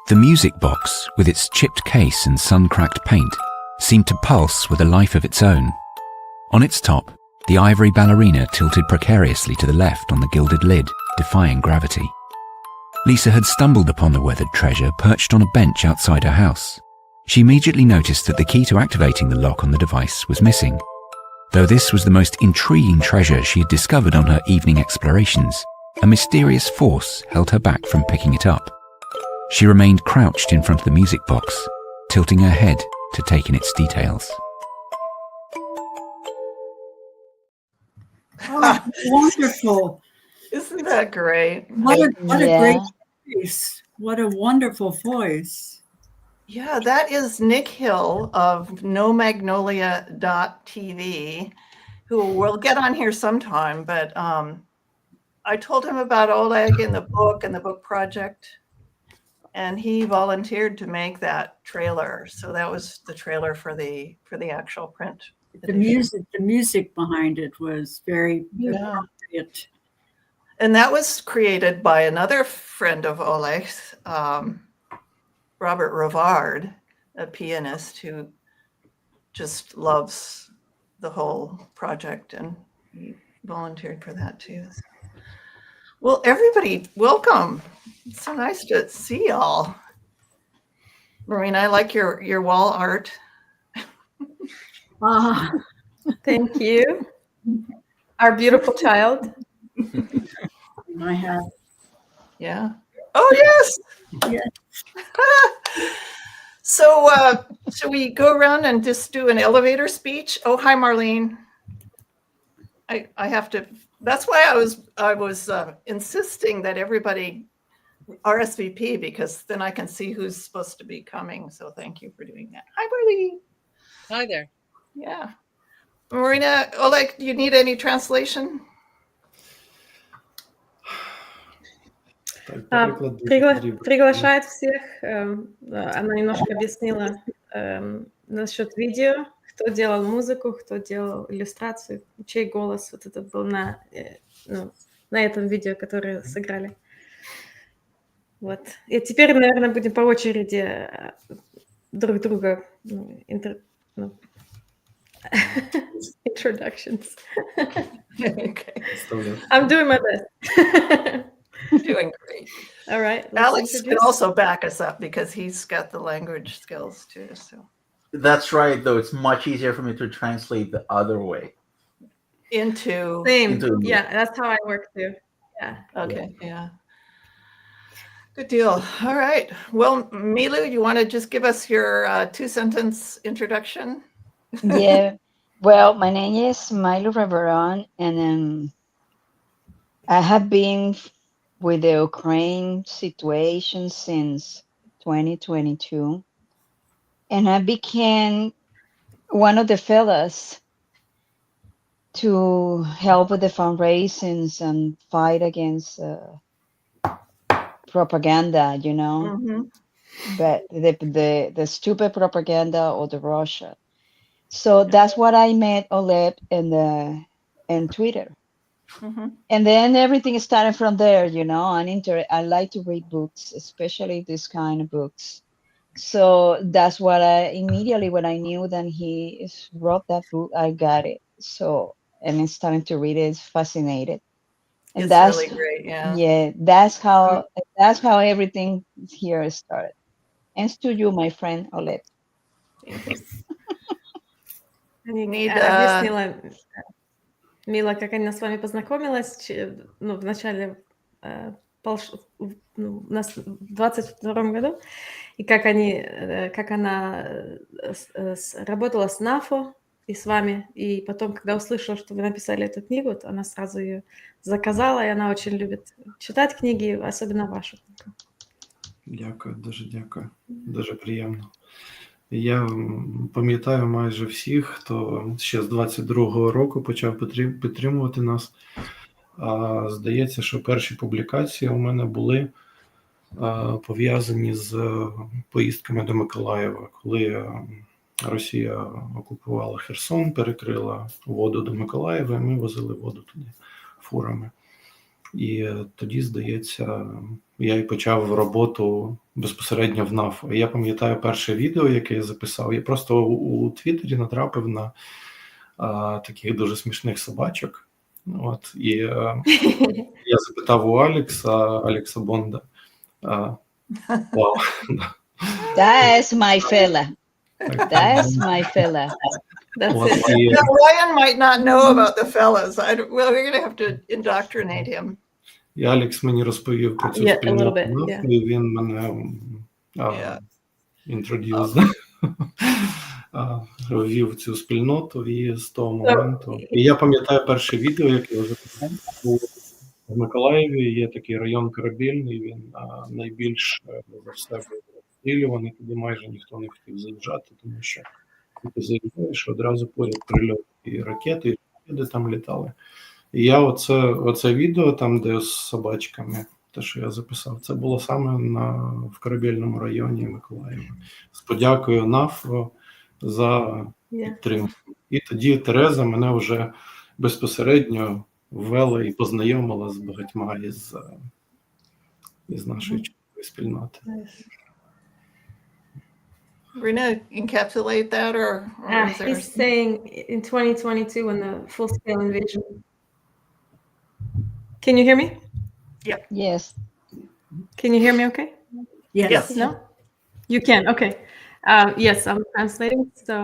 The music box, with its chipped case and sun-cracked paint, seemed to pulse with a life of its own. On its top, the ivory ballerina tilted precariously to the left on the gilded lid, defying gravity. Lisa had stumbled upon the weathered treasure perched on a bench outside her house. She immediately noticed that the key to activating the lock on the device was missing. Though this was the most intriguing treasure she had discovered on her evening explorations, a mysterious force held her back from picking it up. She remained crouched in front of the music box, tilting her head to take in its details. Oh, wonderful. Isn't that great? What a great voice. What a wonderful voice. Yeah, that is Nick Hill of nomagnolia.tv, who will get on here sometime, but I told him about Oleg and the book project, and he volunteered to make that trailer. So that was the trailer for the actual print. The music behind it was very appropriate. And that was created by another friend of Oleg's, Robert Ravard, a pianist who just loves the whole project, and he volunteered for that too. Well, everybody, welcome. It's so nice to see y'all. Marina, I like your wall art. Thank you. Our beautiful child. I have. Yeah. Oh, yes. Yes. So should we go around and just do an elevator speech? Oh, hi, Marlene. I have to, that's why I was insisting that everybody RSVP, because then I can see who's supposed to be coming. So thank you for doing that. Hi, Marlene. Hi there. Yeah. Marina, Oleg, do you need any translation? Приглашает всех. Она немножко объяснила насчет видео, кто делал музыку, кто делал иллюстрацию, чей голос вот это был на этом видео, которое сыграли. Вот. И теперь, наверное, будем по очереди друг друга introductions. Okay. I'm doing my best. Doing great. All right. Alex can also back us up because he's got the language skills too. So that's right, though it's much easier for me to translate the other way. Into yeah, that's how I work too. Yeah. Okay. Yeah. Good deal. All right. Well, Milu, you want to just give us your 2-sentence introduction? Yeah. Well, my name is Milu Reveron, and I have been with the Ukraine situation since 2022, and I became one of the fellows to help with the fundraisings and fight against propaganda, you know, but the stupid propaganda of the Russia. So that's what I met Oleg in Twitter. And then everything started from there, you know. I like to read books, especially this kind of books. So that's what immediately when I knew that he wrote that book, I got it. So, and it's starting to read it, it's fascinated. And it's that's really great, yeah. Yeah, that's how everything here started. And to you, my friend Oleg. Объяснила Мила, как она с вами познакомилась, в начале, в 22-м году, и как она работала с НАФО и с вами, и потом, когда услышала, что вы написали эту книгу, то она сразу ее заказала, и она очень любит читать книги, особенно вашу книгу. Дякую, дуже приємно. Я пам'ятаю майже всіх, хто ще з 22-го року почав підтримувати нас. Здається, що перші публікації у мене були пов'язані з поїздками до Миколаєва, коли Росія окупувала Херсон, перекрила воду до Миколаєва, і ми возили воду туди фурами. І тоді, здається, я і почав роботу безпосередньо в НАФО. Я пам'ятаю перше відео, яке я записав. Я просто у Твіттері натрапив на таких дуже смішних собачок. От, і я запитав у Алекса Бонда. Вау. That's my fella. Так, That's my fella. That's от, it. і, Now, Ryan might not know about the fellas. Well, we're going to have to indoctrinate him. і Алекс мені розповів про цю Yeah, a little спільноту bit, НАФО, yeah. і він мене Yeah. ввів в цю спільноту, і з того моменту. І я пам'ятаю перше відео, яке я записав, в Миколаєві є такий район Корабельний, він найбільш за все був обстрілюваний, туди майже ніхто не хотів заїжджати, тому що ти заїжджаєш, одразу поряд прильот і ракети, і шахеди там літали. І я оце відео там, де з собачками, те, що я записав, це було саме в Корабельному районі Миколаєва. З подякою НАФО за підтримку. І тоді Тереза мене вже безпосередньо ввела і познайомила з багатьма із нашої спільноти. Rena, encapsulate that, or is there... He's saying in 2022 when the full-scale invasion. Can you hear me? Yes. Can you hear me okay? Yes. No? You can, okay. Yes, I'm translating. So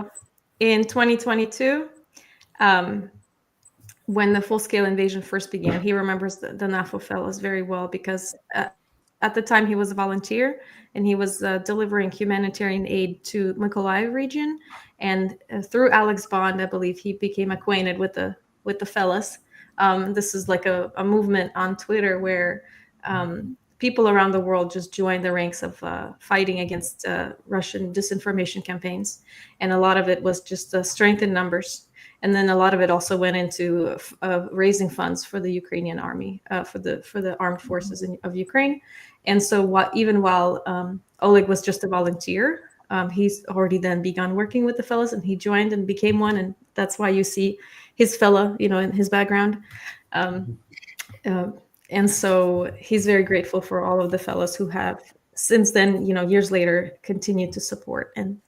in 2022, when the full-scale invasion first began, he remembers the NAFO fellows very well because at the time he was a volunteer and he was delivering humanitarian aid to Mykolaiv region. And through Alex Bond, I believe he became acquainted with the fellas. This is like a movement on Twitter where people around the world just joined the ranks of fighting against Russian disinformation campaigns. And a lot of it was just strength in numbers. And then a lot of it also went into raising funds for the Ukrainian army, for the armed forces of Ukraine. And so even while Oleg was just a volunteer, he's already then begun working with the fellows, and he joined and became one. And that's why you see his fella, in his background. And so he's very grateful for all of the fellows who have since then, years later, continued to support and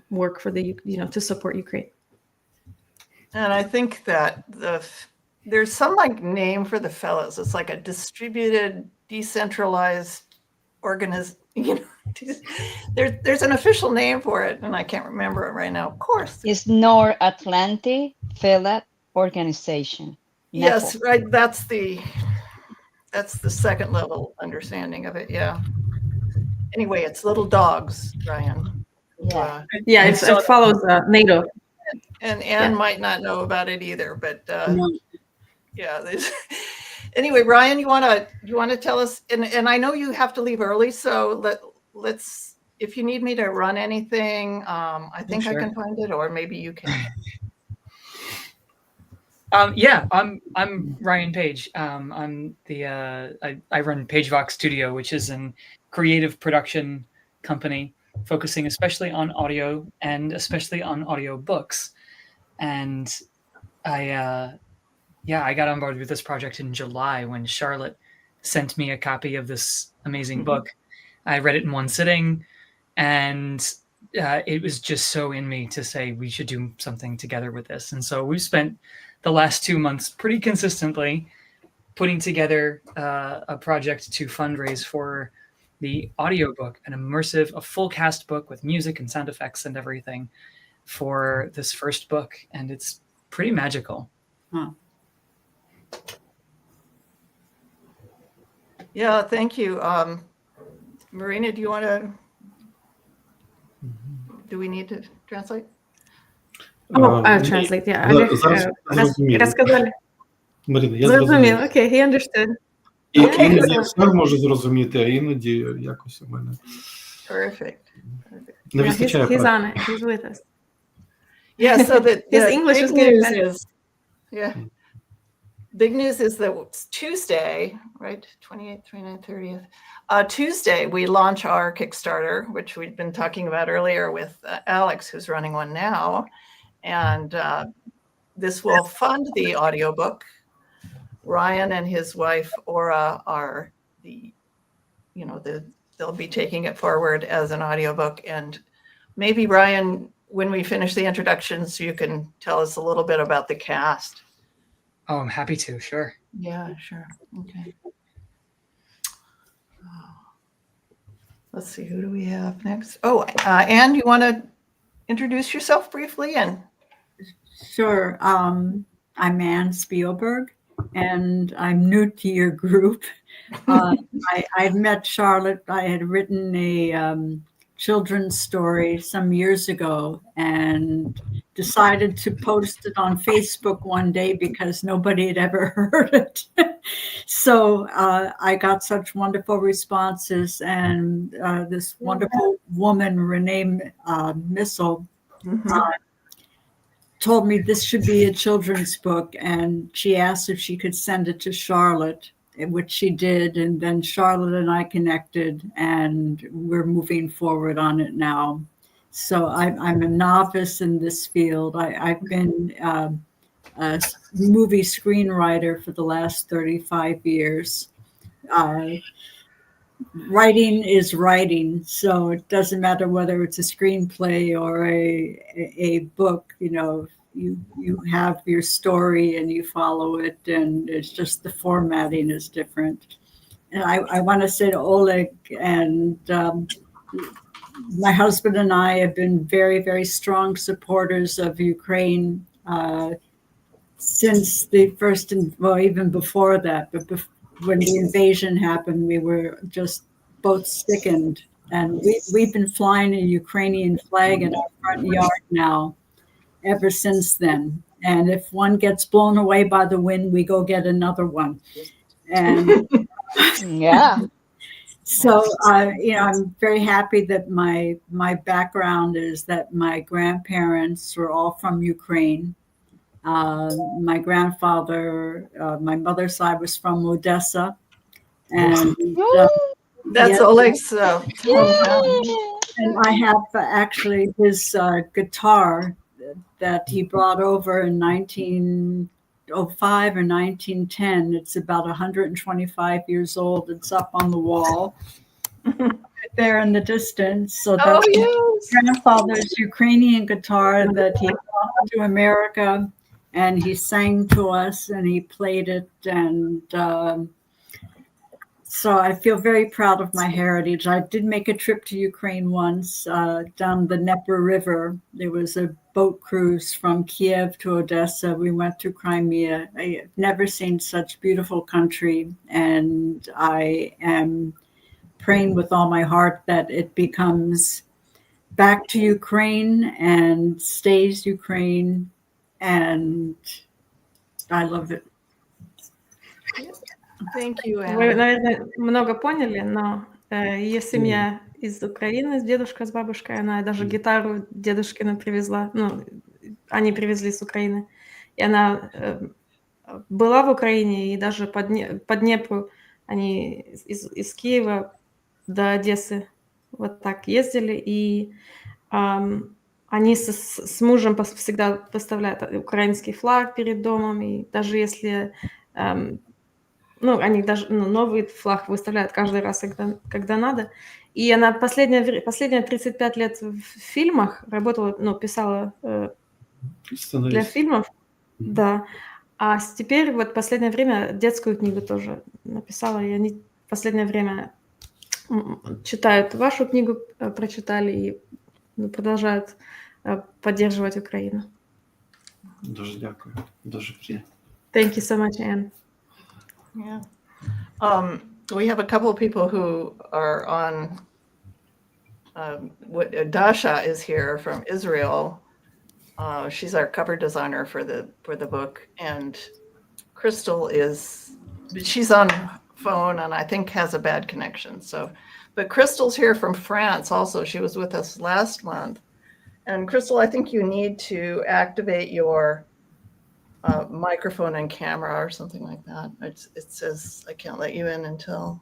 work for to support Ukraine. And I think that there's some name for the fellows. It's like a distributed, decentralized organization. There's an official name for it, and I can't remember it right now. Of course, it's North Atlantic Fellow Organization. Yes, right. That's the second level understanding of it. Yeah. Anyway, it's little dogs, Ryan. Yeah, it follows NATO. And Anne might not know about it either, but yeah. Anyway, Ryan, you want to tell us? And I know you have to leave early, so let's. If you need me to run anything, I think I can find it, or maybe you can. Yeah, I'm Ryan Page. I'm the I run PageVox Studio, which is an creative production company focusing especially on audio and especially on audio books. And I got on board with this project in July when Charlotte sent me a copy of this amazing book. I read it in one sitting, and it was just so in me to say we should do something together with this. And so we've spent the last 2 months pretty consistently putting together a project to fundraise for the audiobook, a full cast book with music and sound effects and everything for this first book. And it's pretty magical. Huh. Yeah, thank you. Marina, do you want to, do we need to translate? Translate, yeah. Рассказали. Марина, я зрозумів. Okay, he understood. Іноді я все можу зрозуміти, а іноді якось у мене. Perfect. Не вистачає He's on it. He's with us. Yeah, so his English is getting better. Big news is that it's Tuesday, right? 28th, 29th, 30th. Tuesday, we launch our Kickstarter, which we've been talking about earlier with Alex, who's running one now. And this will fund the audiobook. Ryan and his wife Aura are they'll be taking it forward as an audiobook. And maybe Ryan, when we finish the introductions, you can tell us a little bit about the cast. Oh, I'm happy to. Sure. Yeah, sure. Okay. Let's see, who do we have next? Oh, Anne, you want to introduce yourself briefly? And Sure. I'm Anne Spielberg, and I'm new to your group. I'd met Charlotte. I had written a children's story some years ago and decided to post it on Facebook one day because nobody had ever heard it. So I got such wonderful responses, and this wonderful woman, Renee Missel, told me this should be a children's book, and she asked if she could send it to Charlotte, which she did, and then Charlotte and I connected, and we're moving forward on it now. So I'm a novice in this field. I've been a movie screenwriter for the last 35 years. Writing is writing, so it doesn't matter whether it's a screenplay or a book. You have your story and you follow it, and it's just the formatting is different. And I want to say to Oleg and my husband and I have been very, very strong supporters of Ukraine since the first, well, even before that, but when the invasion happened, we were just both sickened. And we've been flying a Ukrainian flag in our front yard now ever since then. And if one gets blown away by the wind, we go get another one. And Yeah. so, I'm very happy that my background is that my grandparents were all from Ukraine. My grandfather, my mother's side was from Odessa, and that's Oleg's hometown. And I have actually his guitar that he brought over in 1905 or 1910. It's about 125 years old. It's up on the wall there in the distance. So that's my grandfather's Ukrainian guitar that he brought to America, and he sang to us and he played it. And so I feel very proud of my heritage. I did make a trip to Ukraine once down the Dnieper River. There was a boat cruise from Kiev to Odessa. We went to Crimea. I've never seen such beautiful country, and I am praying with all my heart that it becomes back to Ukraine and stays Ukraine, and I love it. Thank you, Anne. Вы, наверное, много поняли, но ее семья из Украины, дедушка с бабушкой, она даже гитару дедушкину привезла, они привезли с Украины. И она была в Украине, и даже по Днепру они из Киева до Одессы вот так ездили, и они с мужем всегда поставляют украинский флаг перед домом, и даже если... они даже новый флаг выставляют каждый раз, когда надо. И она последние 35 лет в фильмах работала, писала для фильмов. Да. А теперь вот последнее время детскую книгу тоже написала. И они в последнее время читают вашу книгу, прочитали и продолжают поддерживать Украину. Дуже дякую. Дуже приємно. Thank you so much, Anne. Yeah. We have a couple of people who are on. Dasha is here from Israel. She's our cover designer for the book, and Crystal she's on phone and I think has a bad connection. But Crystal's here from France also. She was with us last month. And Crystal, I think you need to activate your microphone and camera or something like that. It says I can't let you in until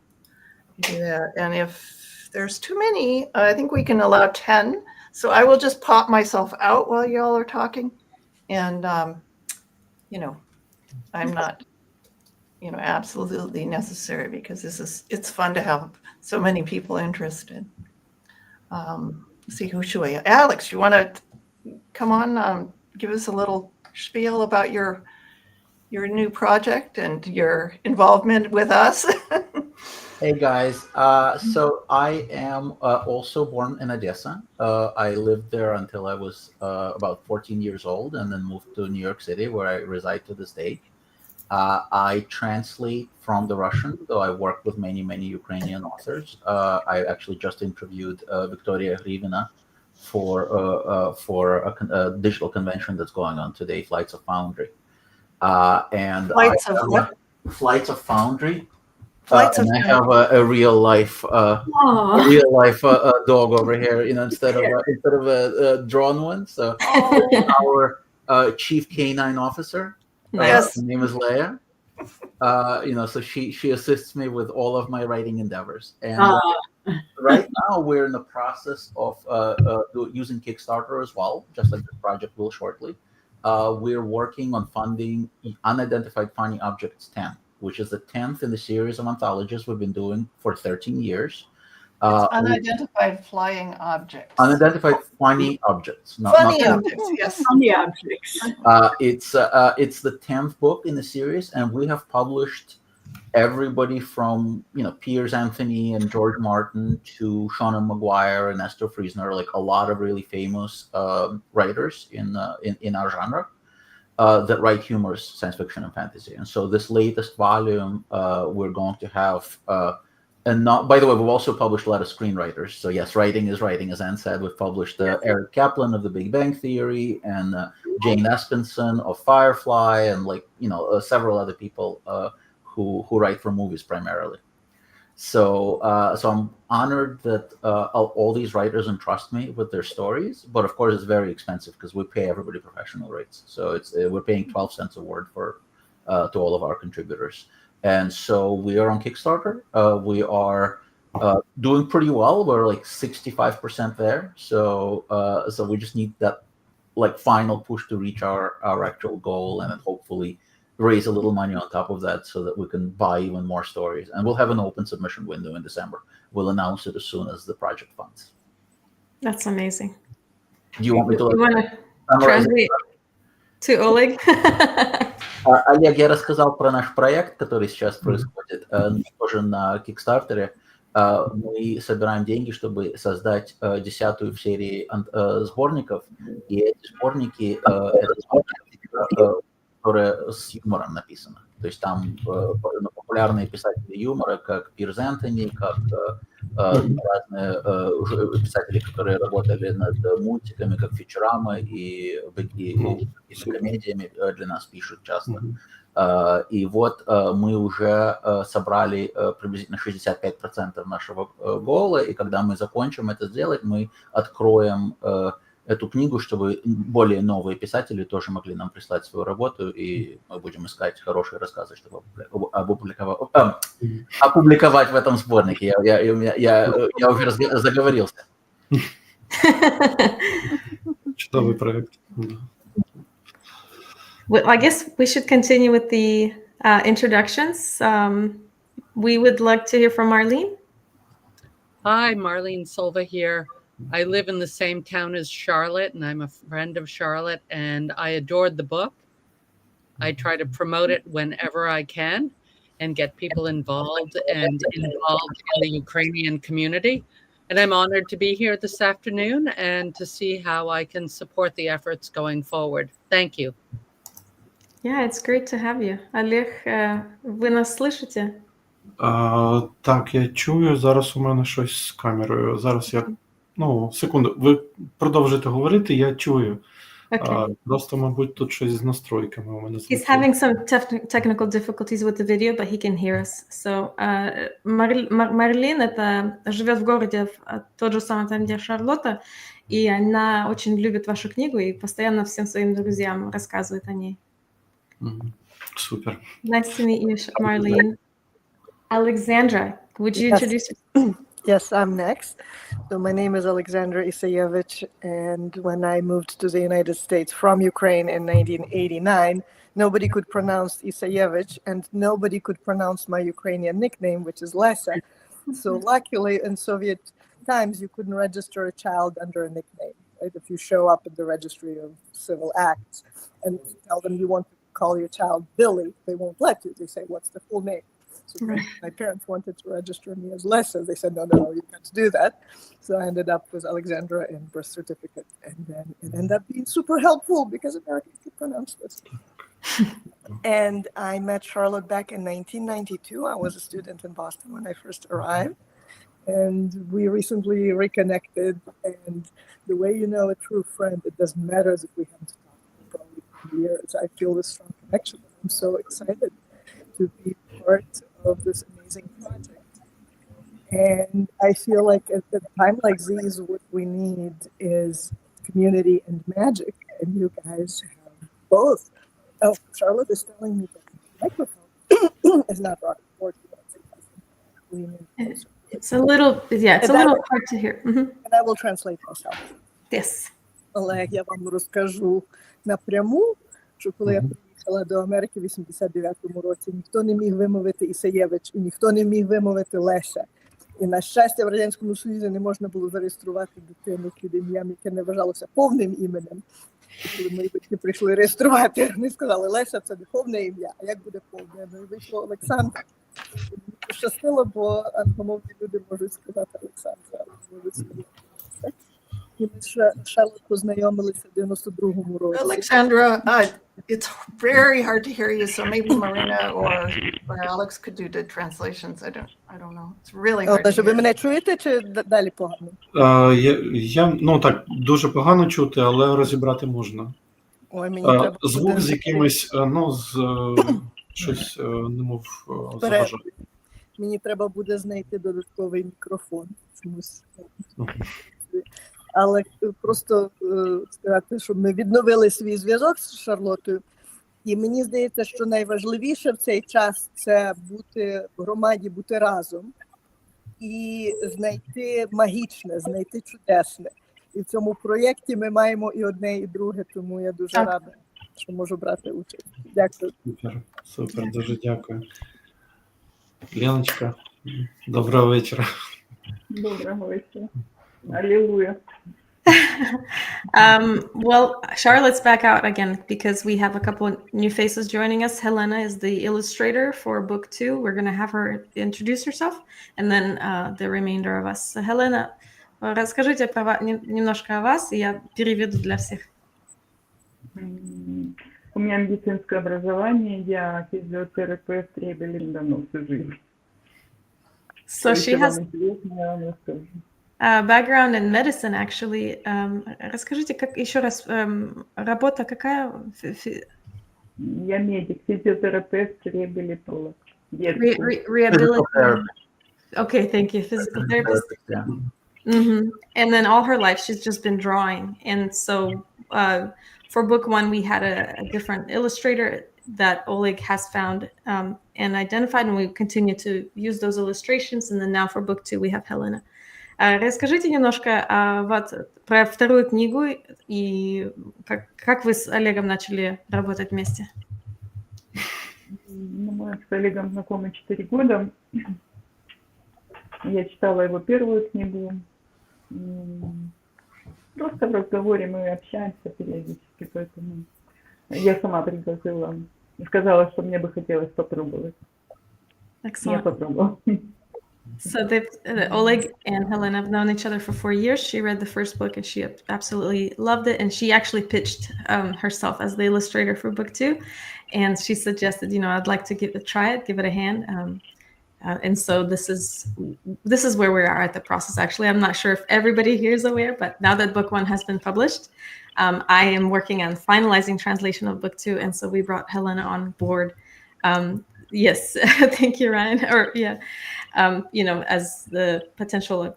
you do that. And if there's too many, I think we can allow 10. So I will just pop myself out while y'all are talking. And, I'm not absolutely necessary, because it's fun to have so many people interested. Let's see, who should we? Alex, you want to come on, give us a little spiel about your new project and your involvement with us? Hey guys, so I am also born in Odessa. I lived there until I was about 14 years old, and then moved to New York City, where I reside to this day. I translate from the Russian, though I work with many, many Ukrainian authors. I actually just interviewed Victoria Hrivina for a digital convention that's going on today, Flights of Foundry. And Flights of what? Flights of Foundry. Flights and of I have a real life dog over here, instead of a drawn one. So our chief canine officer, Yes. her name is Leia. So she assists me with all of my writing endeavors. And right now we're in the process of using Kickstarter as well, just like this project will shortly. We're working on funding Unidentified Funny Objects 10, which is the 10th in the series of anthologies we've been doing for 13 years. Unidentified flying objects. Unidentified funny objects. Funny objects, yes. Funny objects. It's the 10th book in the series, and we have published everybody from Piers Anthony and George Martin to Seanan McGuire and Esther Friesner, like a lot of really famous writers in our genre. That write humorous science fiction and fantasy. And so this latest volume, we're going to have, and not, by the way, we've also published a lot of screenwriters. So yes, writing is writing, as Anne said. We've published Eric Kaplan of The Big Bang Theory, and Jane Espenson of Firefly, and several other people who write for movies primarily. So I'm honored that all these writers entrust me with their stories, but of course it's very expensive because we pay everybody professional rates. So we're paying 12 cents a word to all of our contributors, and so we are on Kickstarter. We are doing pretty well. We're like 65% there. So we just need that final push to reach our actual goal, and then hopefully raise a little money on top of that so that we can buy even more stories. And we'll have an open submission window in December. We'll announce it as soon as the project funds. That's amazing. Do you want me to translate to Oleg? Олег, я рассказал про наш проект, который сейчас происходит, тоже на Kickstarter. Мы собираем деньги, чтобы создать 10-ю в серии сборников. И эти сборники, это сборники, которые с юмором написаны. То есть там популярные писатели юмора, как Пирс Энтони, как разные писатели, которые работали над мультиками, как Фьючерама и комедиями, для нас пишут часто. И вот мы уже собрали приблизительно 65% нашего гола, и когда мы закончим это сделать, мы откроем эту книгу, чтобы более новые писатели тоже могли нам прислать свою работу, и мы будем искать хорошие рассказы, чтобы опубликовать в этом сборнике. Я уже заговорился. Чудовый проект. Well, I guess we should continue with the introductions. We would like to hear from Marlene. Hi, Marlene Silva here. I live in the same town as Charlotte, and I'm a friend of Charlotte, and I adored the book. I try to promote it whenever I can and get people involved in the Ukrainian community. And I'm honored to be here this afternoon and to see how I can support the efforts going forward. Thank you. Yeah, it's great to have you. Олег, ви нас слышите? Так, я чую. Зараз у мене щось з камерою. Зараз я... секунду. Ви продовжуєте говорити, я чую. Okay. Просто, мабуть, тут щось з настройками у мене. He's having some technical difficulties with the video, but he can hear us. So, Марлин живет в городе, тот же самый там, где Шарлотта, и она очень любит вашу книгу и постоянно всем своим друзьям рассказывает о ней. Супер. Nice to meet you, Marlene. Alexandra, would you introduce yourself? Yes, I'm next. So my name is Alexandra Isayevich, and when I moved to the United States from Ukraine in 1989, nobody could pronounce Isayevich, and nobody could pronounce my Ukrainian nickname, which is Lesa. So luckily, in Soviet times, you couldn't register a child under a nickname. Right? If you show up at the Registry of Civil Acts and tell them you want to call your child Billy, they won't let you. They say, "What's the full name?" So my parents wanted to register me as Lesa. They said, no, you can't do that. So I ended up with Alexandra in birth certificate. And then it ended up being super helpful because Americans could pronounce this. And I met Charlotte back in 1992. I was a student in Boston when I first arrived. And we recently reconnected. And the way you know a true friend, it doesn't matter if we haven't talked for probably 2 years. I feel this strong connection. I'm so excited to be part of this amazing project. And I feel like at a time like these, what we need is community and magic. And you guys have both. Oh, Charlotte is telling me that the microphone is not working. It's a little, it's a little hard to hear. And I will translate myself. Yes. Oleg, я вам розкажу напряму, що коли я приїхала до Америки в 89-му році, ніхто не міг вимовити Ісаєвич, і ніхто не міг вимовити Леся. І, на щастя, в Радянському Союзі не можна було зареєструвати дитину під ім'ям, яке не вважалося повним іменем. І коли мої батьки прийшли реєструвати, вони сказали, Леся – це не повне ім'я, а як буде повне? Ну, і вийшло Олександр. І мені пощастило, бо англомовні люди можуть сказати Олександра, а можуть сказати Леся. І ми з Шарлот познайомилися в 92-му році. Alexandra, it's very hard to hear you, so maybe Marina or Alex could do the translations. I don't know. It's really hard to hear. Ви мене чуєте чи далі погано? Ну так, дуже погано чути, але розібрати можна. Ой, мені треба звук з якимось, щось немов заважає. Мені треба буде знайти додатковий мікрофон. Чомусь. Але просто сказати, щоб ми відновили свій зв'язок з Шарлотою. І мені здається, що найважливіше в цей час – це бути в громаді, бути разом і знайти магічне, знайти чудесне. І в цьому проєкті ми маємо і одне, і друге, тому я дуже рада, що можу брати участь. Дякую. Супер, дуже дякую. Леночка, доброго вечора. Доброго вечора. Аллилуйя. Well, Charlotte's back out again because we have a couple of new faces joining us. Helena is the illustrator for book 2. We're going to have her introduce herself, and then the remainder of us. So, Helena, расскажите немножко о вас, и я переведу для всех. У меня медицинское образование, я физиотерапевт, реабилитолог давно всю жизнь. So she has background in medicine, actually. Расскажите, как еще раз, работа какая? Я медик, физиотерапевт, реабилитолог. Rehabilitation. Okay, thank you. Physical therapist. And then all her life, she's just been drawing. And so for book 1, we had a different illustrator that Oleg has found and identified, and we continue to use those illustrations. And then now for book 2, we have Helena. Расскажите немножко про вторую книгу и как вы с Олегом начали работать вместе. Мы с Олегом знакомы 4 года. Я читала его первую книгу. Просто в разговоре мы общаемся периодически, поэтому я сама пригласила и сказала, что мне бы хотелось попробовать. Excellent. Я попробовала. So Oleg and Helena have known each other for 4 years. She read the first book and she absolutely loved it. And she actually pitched herself as the illustrator for book 2. And she suggested, I'd like to give it a hand. And so this is where we are at the process. Actually, I'm not sure if everybody here is aware, but now that book 1 has been published, I am working on finalizing translation of book 2. And so we brought Helena on board. Yes, thank you, Ryan. As the potential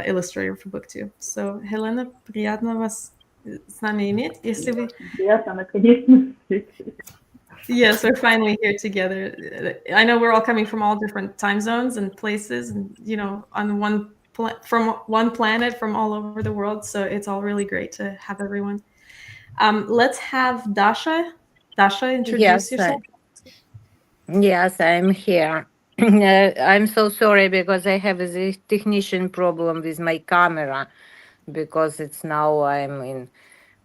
illustrator for book 2. So, Helena, приятно вас с нами иметь. Если вы... Приятно, наконец-то. Yes, we're finally here together. I know we're all coming from all different time zones and places, and on from one planet, from all over the world. So it's all really great to have everyone. Let's have Dasha. Dasha, introduce yourself. Yes, I'm here. I'm so sorry because I have a technician problem with my camera because it's now I'm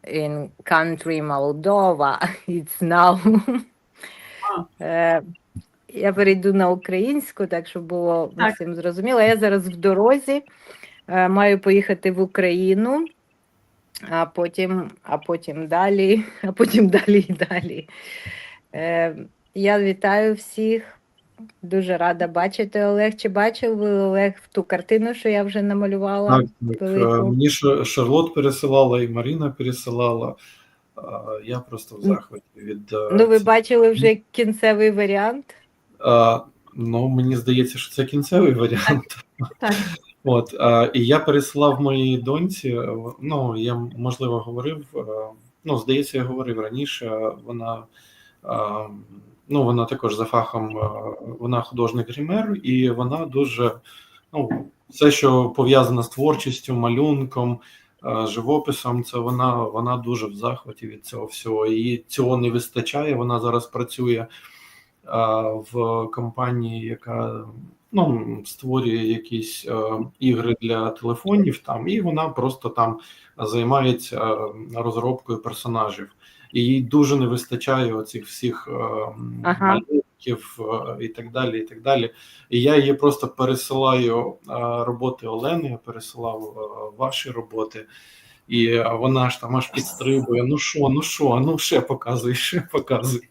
in country Moldova. It's now. Я перейду на українську, так щоб було всім зрозуміло. Я зараз в дорозі, маю поїхати в Україну, а потім далі, і далі. Я вітаю всіх. Дуже рада бачити, Олег. Чи бачив ви, Олег, ту картину, що я вже намалювала? Так. Мені Шарлот пересилала і Маріна пересилала. Я просто в захваті від... ви бачили вже кінцевий варіант? Мені здається, що це кінцевий варіант. Так. От, і я пересилав моїй доньці, я, можливо, говорив, здається, я говорив раніше, вона також за фахом, вона художник-гример, і вона дуже, все, що пов'язане з творчістю, малюнком, живописом, це вона дуже в захваті від цього всього, і цього не вистачає, вона зараз працює в компанії, яка створює якісь ігри для телефонів там, і вона просто там займається розробкою персонажів. І їй дуже не вистачає оцих всіх малюнків і так далі, і так далі. І я їй просто пересилаю роботи Олени, я пересилав ваші роботи, і вона ж там аж підстрибує, ще показуй.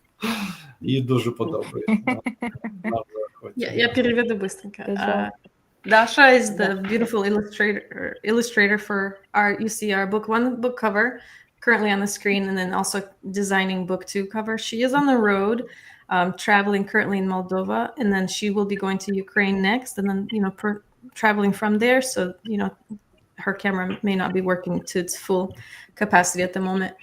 Їй дуже подобається. Я переведу быстренько. Dasha is the beautiful illustrator for our book 1 book cover, currently on the screen, and then also designing book 2 cover. She is on the road, traveling currently in Moldova, and then she will be going to Ukraine next, and then traveling from there. So her camera may not be working to its full capacity at the moment.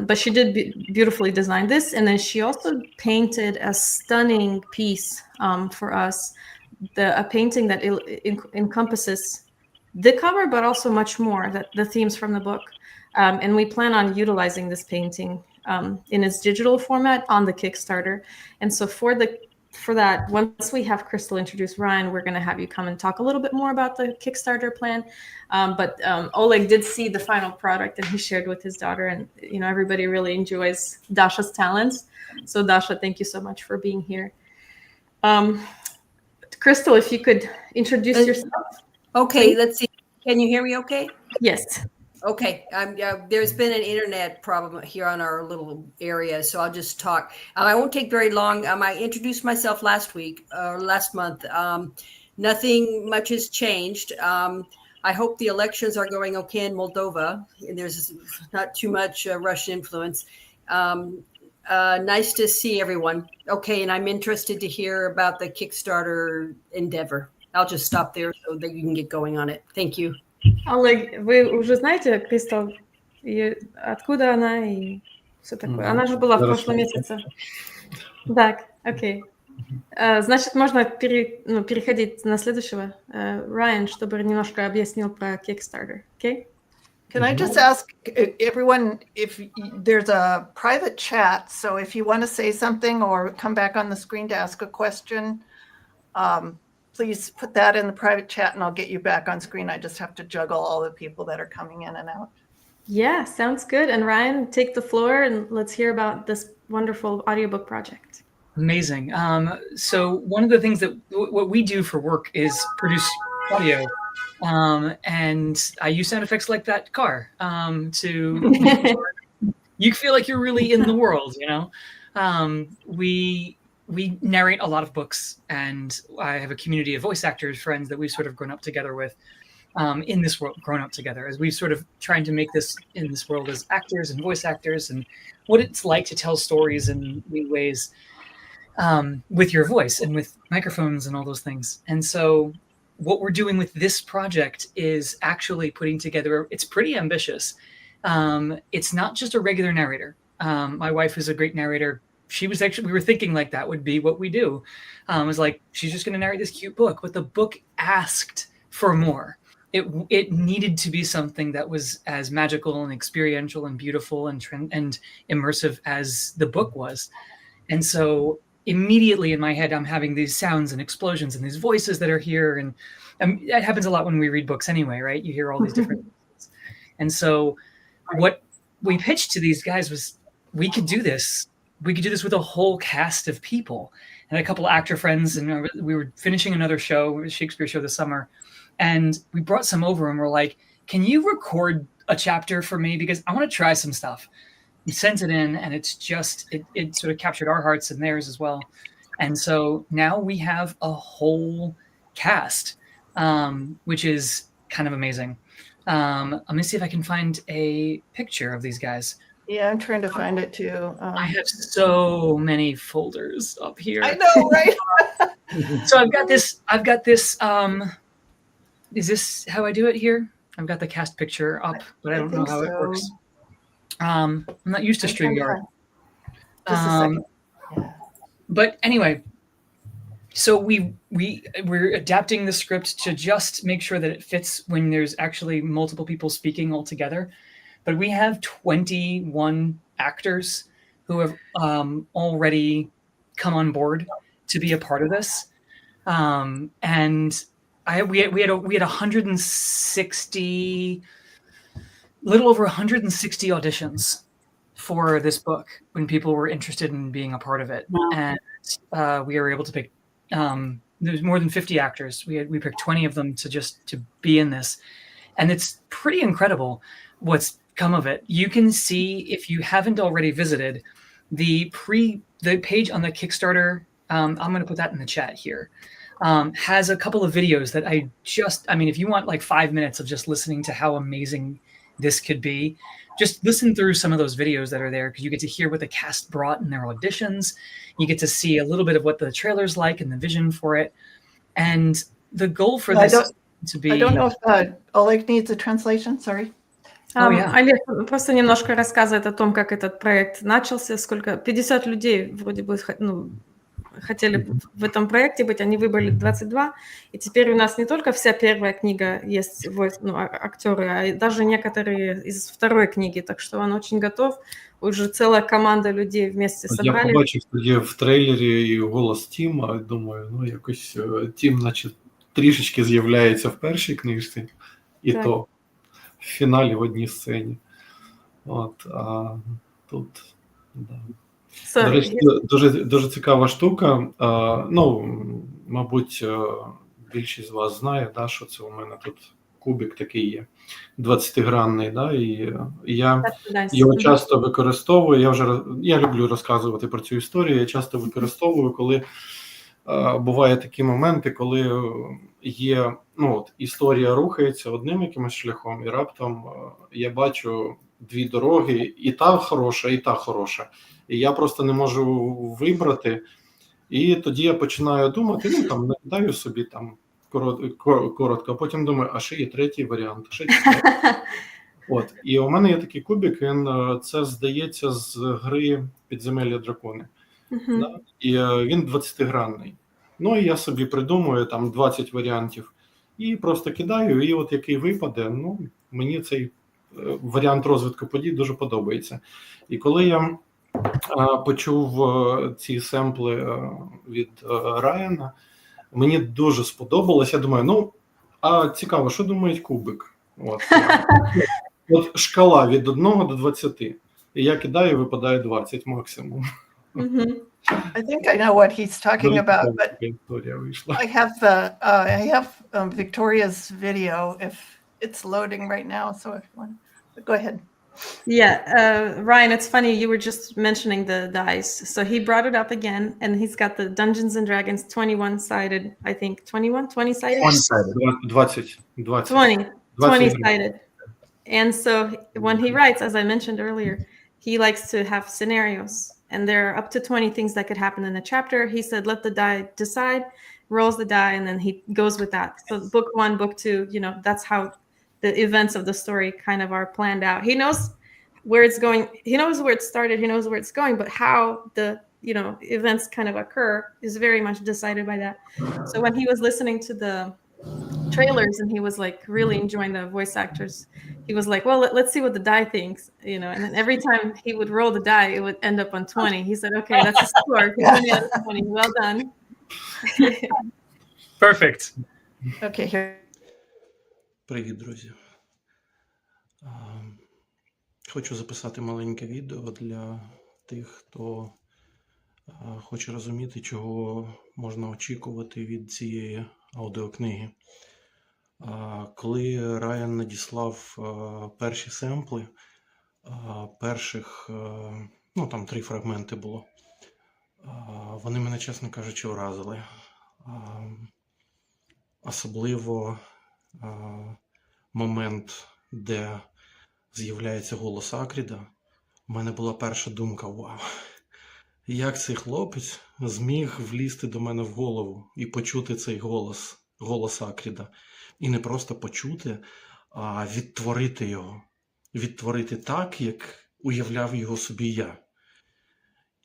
But she did beautifully design this, and then she also painted a stunning piece for us, a painting that encompasses the cover, but also much more, the themes from the book. And we plan on utilizing this painting in its digital format on the Kickstarter. And so for that, once we have Crystal introduce Ryan, we're going to have you come and talk a little bit more about the Kickstarter plan. But Oleg did see the final product, and he shared with his daughter, and everybody really enjoys Dasha's talents. So Dasha, thank you so much for being here. Crystal, if you could introduce yourself. Okay, let's see. Can you hear me okay? Yes. Okay, there's been an internet problem here on our little area, so I'll just talk. I won't take very long. I introduced myself last month. Nothing much has changed. I hope the elections are going okay in Moldova, and there's not too much Russian influence. Nice to see everyone. Okay, and I'm interested to hear about the Kickstarter endeavor. I'll just stop there so that you can get going on it. Thank you. Олег, вы уже знаете Кристал, и откуда она и все такое? Она же была в прошлом месяце. Так, окей. Значит, можно переходить на следующего. Ryan, чтобы немножко объяснил про Kickstarter. Okay? Can I just ask everyone if there's a private chat, so if you want to say something or come back on the screen to ask a question, please put that in the private chat and I'll get you back on screen. I just have to juggle all the people that are coming in and out. Yeah, sounds good. And Ryan, take the floor and let's hear about this wonderful audiobook project. Amazing. So one of the things that what we do for work is produce audio. And I use sound effects like that car to you feel like you're really in the world, We narrate a lot of books, and I have a community of voice actors, friends that we've sort of grown up together with in this world, as we've sort of trying to make this in this world as actors and voice actors, and what it's like to tell stories in new ways with your voice and with microphones and all those things. And so what we're doing with this project is actually putting together, it's pretty ambitious. It's not just a regular narrator. My wife is a great narrator. she was actually, we were thinking like that would be what we do. It was like, she's just going to narrate this cute book, but the book asked for more. It needed to be something that was as magical and experiential and beautiful and immersive as the book was. And so immediately in my head, I'm having these sounds and explosions and these voices that are here. And that happens a lot when we read books anyway, right? You hear all these different voices. And so what we pitched to these guys was, we could do this. We could do this with a whole cast of people and a couple of actor friends. And we were finishing another show, a Shakespeare show this summer. And we brought some over and we're like, can you record a chapter for me? Because I want to try some stuff. We sent it in, and it's just, it sort of captured our hearts and theirs as well. And so now we have a whole cast, which is kind of amazing. Let me see if I can find a picture of these guys. Yeah, I'm trying to find it too. I have so many folders up here. I know, right? So I've got this, is this how I do it here? I've got the cast picture up, but I don't know how it works. I'm not used to StreamYard. Just a second. But anyway, so we're adapting the script to just make sure that it fits when there's actually multiple people speaking all together. But we have 21 actors who have already come on board to be a part of this, and we had 160, little over 160 auditions for this book when people were interested in being a part of it. Wow. And we were able to pick, there's more than 50 actors. We picked 20 of them to be in this. And it's pretty incredible what's come of it. You can see, if you haven't already visited, the page on the Kickstarter, I'm going to put that in the chat here, has a couple of videos that I mean, if you want like 5 minutes of just listening to how amazing this could be, just listen through some of those videos that are there, because you get to hear what the cast brought in their auditions. You get to see a little bit of what the trailer's like and the vision for it. And the goal for this is to be... I don't know if Oleg needs a translation, sorry. Олег просто немножко рассказывает о том, как этот проект начался, 50 людей вроде бы хотели в этом проекте быть, они выбрали 22, и теперь у нас не только вся первая книга есть актеры, а даже некоторые из второй книги, так що он очень готов, уже целая команда людей вместе собрали. Я побачив тоді в трейлері і голос Тіма, думаю, якось Тім, значить, трішечки з'являється в першій книжці, і так. То в фіналі в одній сцені. От, а тут, да. До речі, дуже цікава штука. Мабуть, більшість з вас знає, да, що це у мене тут кубик такий є, 20-гранний, да, і я його часто використовую. Я люблю розказувати про цю історію. Я часто використовую, коли бувають такі моменти, коли є, історія рухається одним якимось шляхом, і раптом я бачу дві дороги, і та хороша, і та хороша. І я просто не можу вибрати. І тоді я починаю думати, накидаю собі там коротко, а потім думаю, а ще є третій варіант, ще четвертий. От. І у мене є такий кубик, це, здається, з гри «Підземелля дракони». Да? І він 20-гранний. І я собі придумую там 20 варіантів. І просто кидаю, і от який випаде, мені цей варіант розвитку подій дуже подобається. І коли я почув ці семпли від Райана, мені дуже сподобалось. Я думаю, цікаво, що думає кубик? От шкала від 1 до 20. І я кидаю, випадає 20 максимум. I think I know what he's talking about, but I have Victoria's video if it's loading right now, so if you want to go ahead. Yeah, Ryan, it's funny, you were just mentioning the dice. So he brought it up again, and he's got the Dungeons and Dragons 21-sided, I think, 20-sided? 20-sided. And so when he writes, as I mentioned earlier, he likes to have scenarios, and there are up to 20 things that could happen in a chapter. He said, let the die decide, rolls the die, and then he goes with that. So book 1, book 2, that's how the events of the story kind of are planned out. He knows where it's going. He knows where it started. He knows where it's going, but how the events kind of occur is very much decided by that. So when he was listening to the trailers and he was like really enjoying the voice actors, he was like, well, let's see what the die thinks, and then every time he would roll the die, it would end up on 20. He said, okay, that's a score, 20 out of 20. Well done. Perfect. Okay, here. Привіт, друзі. Хочу записати маленьке відео для тих, хто хоче розуміти, чого можна очікувати від цієї аудіокниги. Коли Райан надіслав перші семпли, перших, там 3 фрагменти було, вони мене, чесно кажучи, вразили. Особливо момент, де з'являється голос Акріда. У мене була перша думка: вау, як цей хлопець зміг влізти до мене в голову і почути цей голос Акріда. І не просто почути, а відтворити його. Відтворити так, як уявляв його собі я.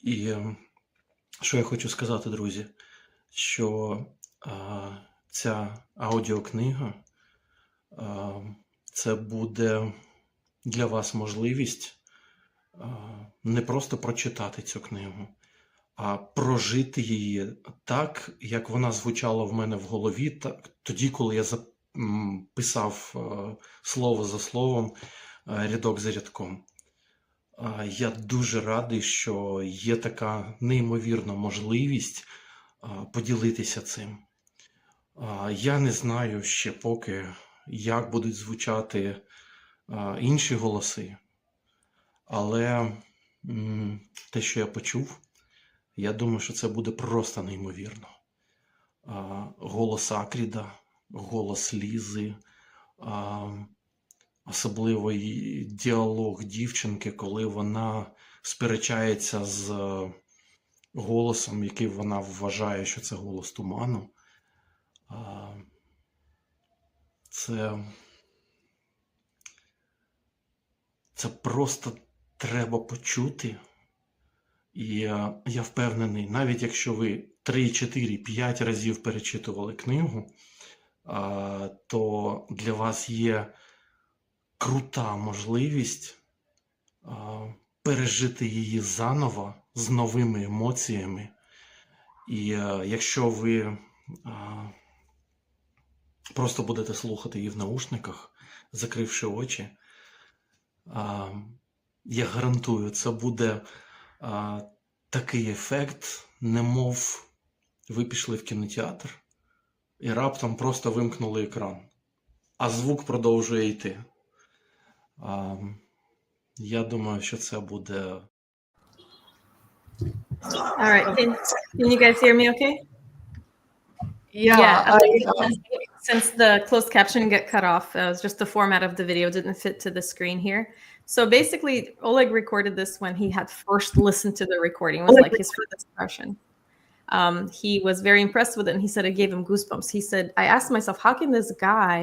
І що я хочу сказати, друзі, що ця аудіокнига це буде для вас можливість не просто прочитати цю книгу, а прожити її так, як вона звучала в мене в голові, тоді, коли я писав слово за словом, рядок за рядком. Я дуже радий, що є така неймовірна можливість поділитися цим. Я не знаю ще поки, як будуть звучати інші голоси, але те, що я почув, я думаю, що це буде просто неймовірно. Голос Акріда, голос Лізи, особливо і діалог дівчинки, коли вона сперечається з голосом, який вона вважає, що це голос туману. Це просто треба почути. І я впевнений, навіть якщо ви 3, 4, 5 разів перечитували книгу, то для вас є крута можливість пережити її заново з новими емоціями. І якщо ви просто будете слухати її в наушниках, закривши очі, я гарантую, це буде такий ефект, немов ви пішли в кінотеатр і раптом просто вимкнули екран, а звук продовжує йти. Я думаю, що це буде... All right, can you guys hear me okay? Yeah. Since the closed captioning got cut off, just the format of the video didn't fit to the screen here. So basically, Oleg recorded this when he had first listened to the recording. It was like his first impression. He was very impressed with it, and he said it gave him goosebumps. He said, I asked myself, how can this guy,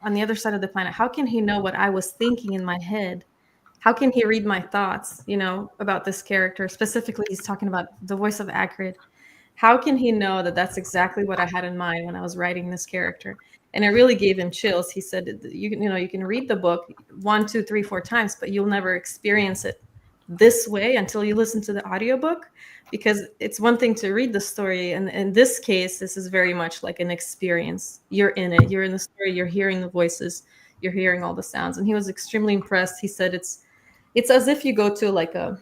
on the other side of the planet, how can he know what I was thinking in my head? How can he read my thoughts, about this character? Specifically, he's talking about the voice of Akrid. How can he know that that's exactly what I had in mind when I was writing this character? And it really gave him chills. He said, you can read the book 1, 2, 3, 4 times, but you'll never experience it this way until you listen to the audiobook, because it's one thing to read the story. And in this case, this is very much like an experience. You're in it. You're in the story. You're hearing the voices. You're hearing all the sounds. And he was extremely impressed. He said it's as if you go to like a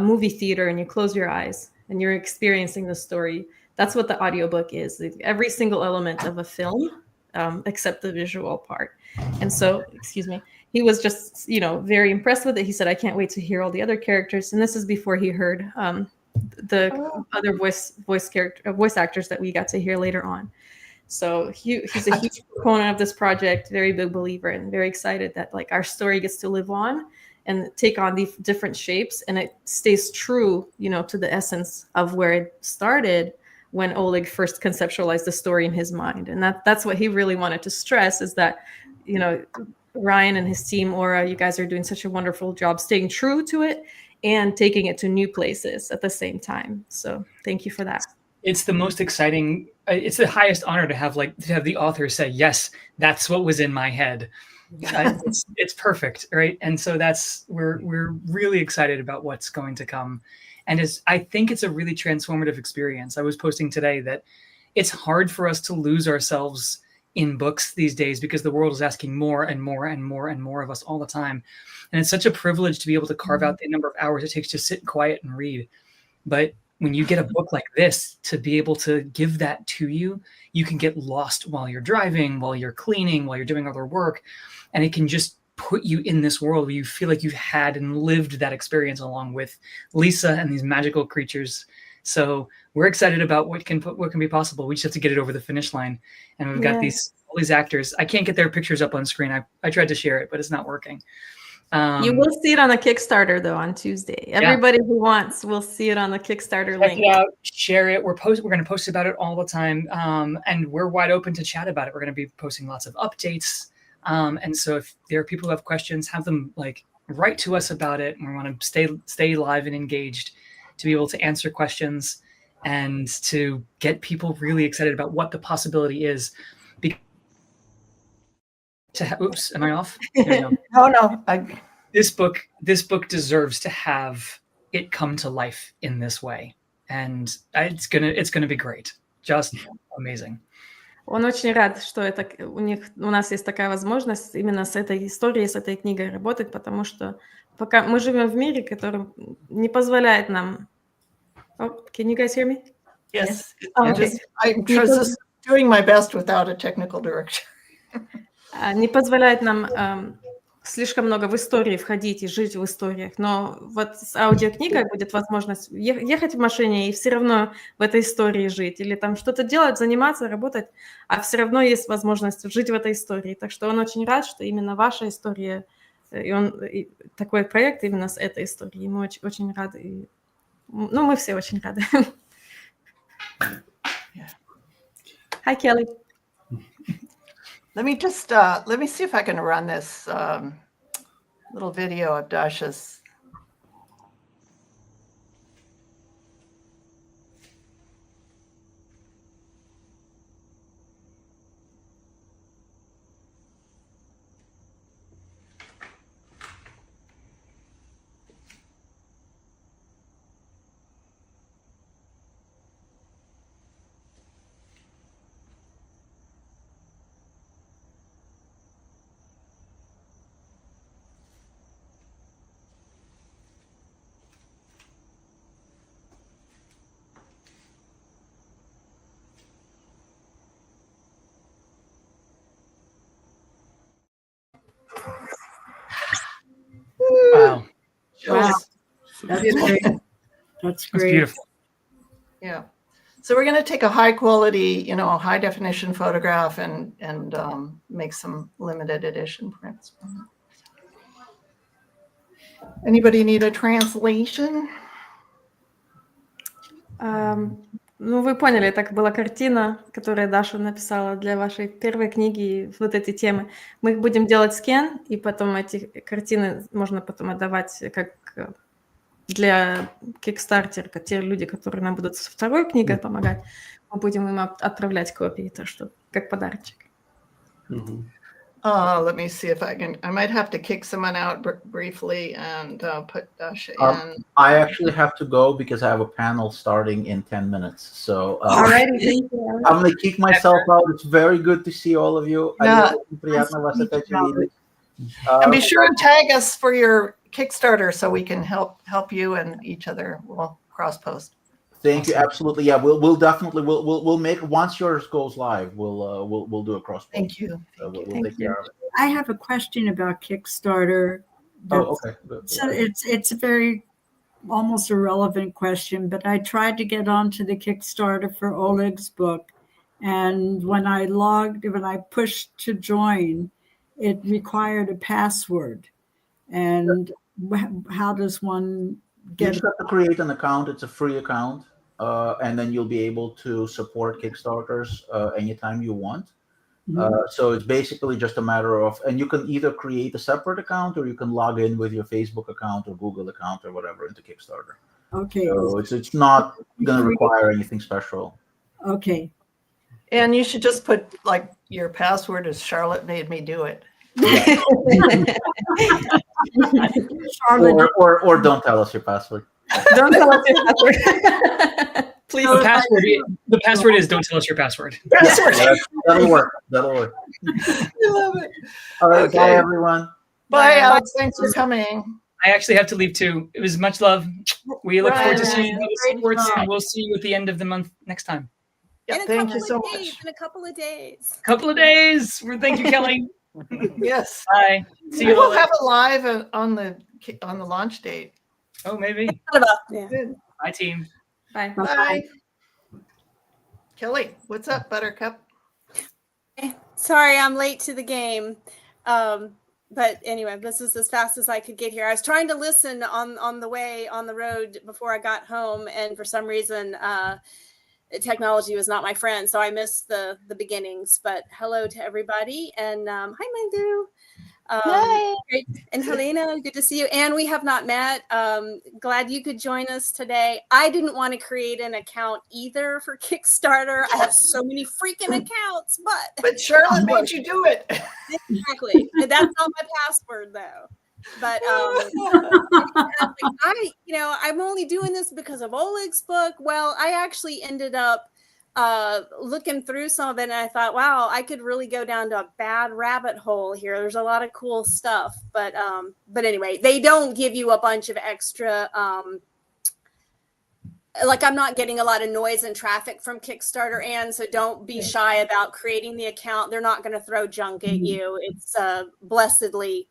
movie theater and you close your eyes and you're experiencing the story. That's what the audiobook is. Every single element of a film, except the visual part. And so, he was just, very impressed with it. He said, I can't wait to hear all the other characters. And this is before he heard the other voice actors that we got to hear later on. So he's a huge proponent of this project, very big believer, and very excited that like our story gets to live on and take on these different shapes, and it stays true, to the essence of where it started when Oleg first conceptualized the story in his mind. And that's what he really wanted to stress, is that, Ryan and his team, Aura, you guys are doing such a wonderful job staying true to it and taking it to new places at the same time. So thank you for that. It's the most exciting. It's the highest honor to have the author say, "Yes, that's what was in my head." It's perfect, right? And so we're really excited about what's going to come, and I think it's a really transformative experience. I was posting today that it's hard for us to lose ourselves in books these days because the world is asking more and more and more and more of us all the time, and it's such a privilege to be able to carve out the number of hours it takes to sit quiet and read. But when you get a book like this, to be able to give that to you, you can get lost while you're driving, while you're cleaning, while you're doing other work. And it can just put you in this world where you feel like you've had and lived that experience along with Lisa and these magical creatures. So we're excited about what can be possible. We just have to get it over the finish line. And we've got all these actors. I can't get their pictures up on screen. I tried to share it, but it's not working. You will see it on the Kickstarter though on Tuesday. Everybody who wants will see it on the Kickstarter link. Check it out, share it. We're going to post about it all the time, and we're wide open to chat about it. We're going to be posting lots of updates, and so if there are people who have questions, have them write to us about it. And we want to stay live and engaged to be able to answer questions and to get people really excited about what the possibility is. Oops, am I off? There we go. No. This book deserves to have it come to life in this way, and it's gonna be great, just amazing. Он очень рад, что у нас есть такая возможность именно с этой историей, с этой книгой работать, потому что пока мы живем в мире, который не позволяет нам. Oh, can you guys hear me? Yes. Okay. I'm just doing my best without a technical direction. Не позволяет нам слишком много в истории входить и жить в историях. Но вот с аудиокнигой будет возможность ехать в машине и все равно в этой истории жить. Или там что-то делать, заниматься, работать, а все равно есть возможность жить в этой истории. Так что он очень рад, что именно ваша история, и такой проект именно с этой историей. Мы очень рады. Мы все очень рады. Hi, Kelly. Let me see if I can run this little video of Dasha's. Wow. That's great. That's great. Beautiful. Yeah. So we're going to take a high quality, high definition photograph and make some limited edition prints. Anybody need a translation? Вы поняли, так была картина, которую Даша написала для вашей первой книги, вот эти темы. Мы будем делать скен, и потом эти картины можно потом отдавать как для Kickstarter, те люди, которые нам будут со второй книгой помогать, мы будем им отправлять копии, так что как подарочек. Let me see if I might have to kick someone out briefly and put Dasha in. I actually have to go because I have a panel starting in 10 minutes. So Alrighty. I'm going to kick myself out. It's very good to see all of you. And be sure to tag us for your Kickstarter so we can help you and each other. We'll cross post. Thank you. Absolutely. Yeah, we'll definitely we'll make once yours goes live. We'll do a cross post. Thank you. We'll take care of it. I have a question about Kickstarter. Okay. So it's a very almost irrelevant question, but I tried to get onto the Kickstarter for Oleg's book, and when I pushed to join, it required a password. And how does one You just have to create an account. It's a free account, and then you'll be able to support Kickstarters anytime you want. So it's basically just a matter of, and you can either create a separate account or you can log in with your Facebook account or Google account or whatever into Kickstarter. Okay. So it's not going to require anything special. Okay. And you should just put like your password is Charlotte made me do it. Yeah. or don't tell us your password. Don't tell us your password. Please. The password is don't tell us your password. That'll work. That'll work. I love it. All right, Okay. bye everyone. Bye, Alex. Thanks for coming. I actually have to leave too. It was much love. We look forward to seeing Ryan, you sports, and we'll see you at the end of the month next time. Yeah, thank you so much. In a couple of days. Couple of days. Thank you, Kelly. Yes. Bye. See We you. will Oleg. have it live on the launch date. Oh, maybe. Yeah. Bye, team. Bye. Bye. Kelly, what's up, Buttercup? Sorry, I'm late to the game. But anyway, this is as fast as I could get here. I was trying to listen on the way on the road before I got home, and for some reason, technology was not my friend, so I missed the beginnings. But hello to everybody, and hi, Mandu. Hi. Great. And Helena, good to see you. And we have not met. Glad you could join us today. I didn't want to create an account either for Kickstarter. I have so many freaking accounts, but Charlotte made you do it. Exactly. That's not my password though. But I'm only doing this because of Oleg's book. Well, I actually ended up looking through some of it, and I thought, wow, I could really go down to a bad rabbit hole here. There's a lot of cool stuff, but anyway, they don't give you a bunch of extra. Like I'm not getting a lot of noise and traffic from Kickstarter, and so don't be shy about creating the account. They're not going to throw junk at you. It's a blessedly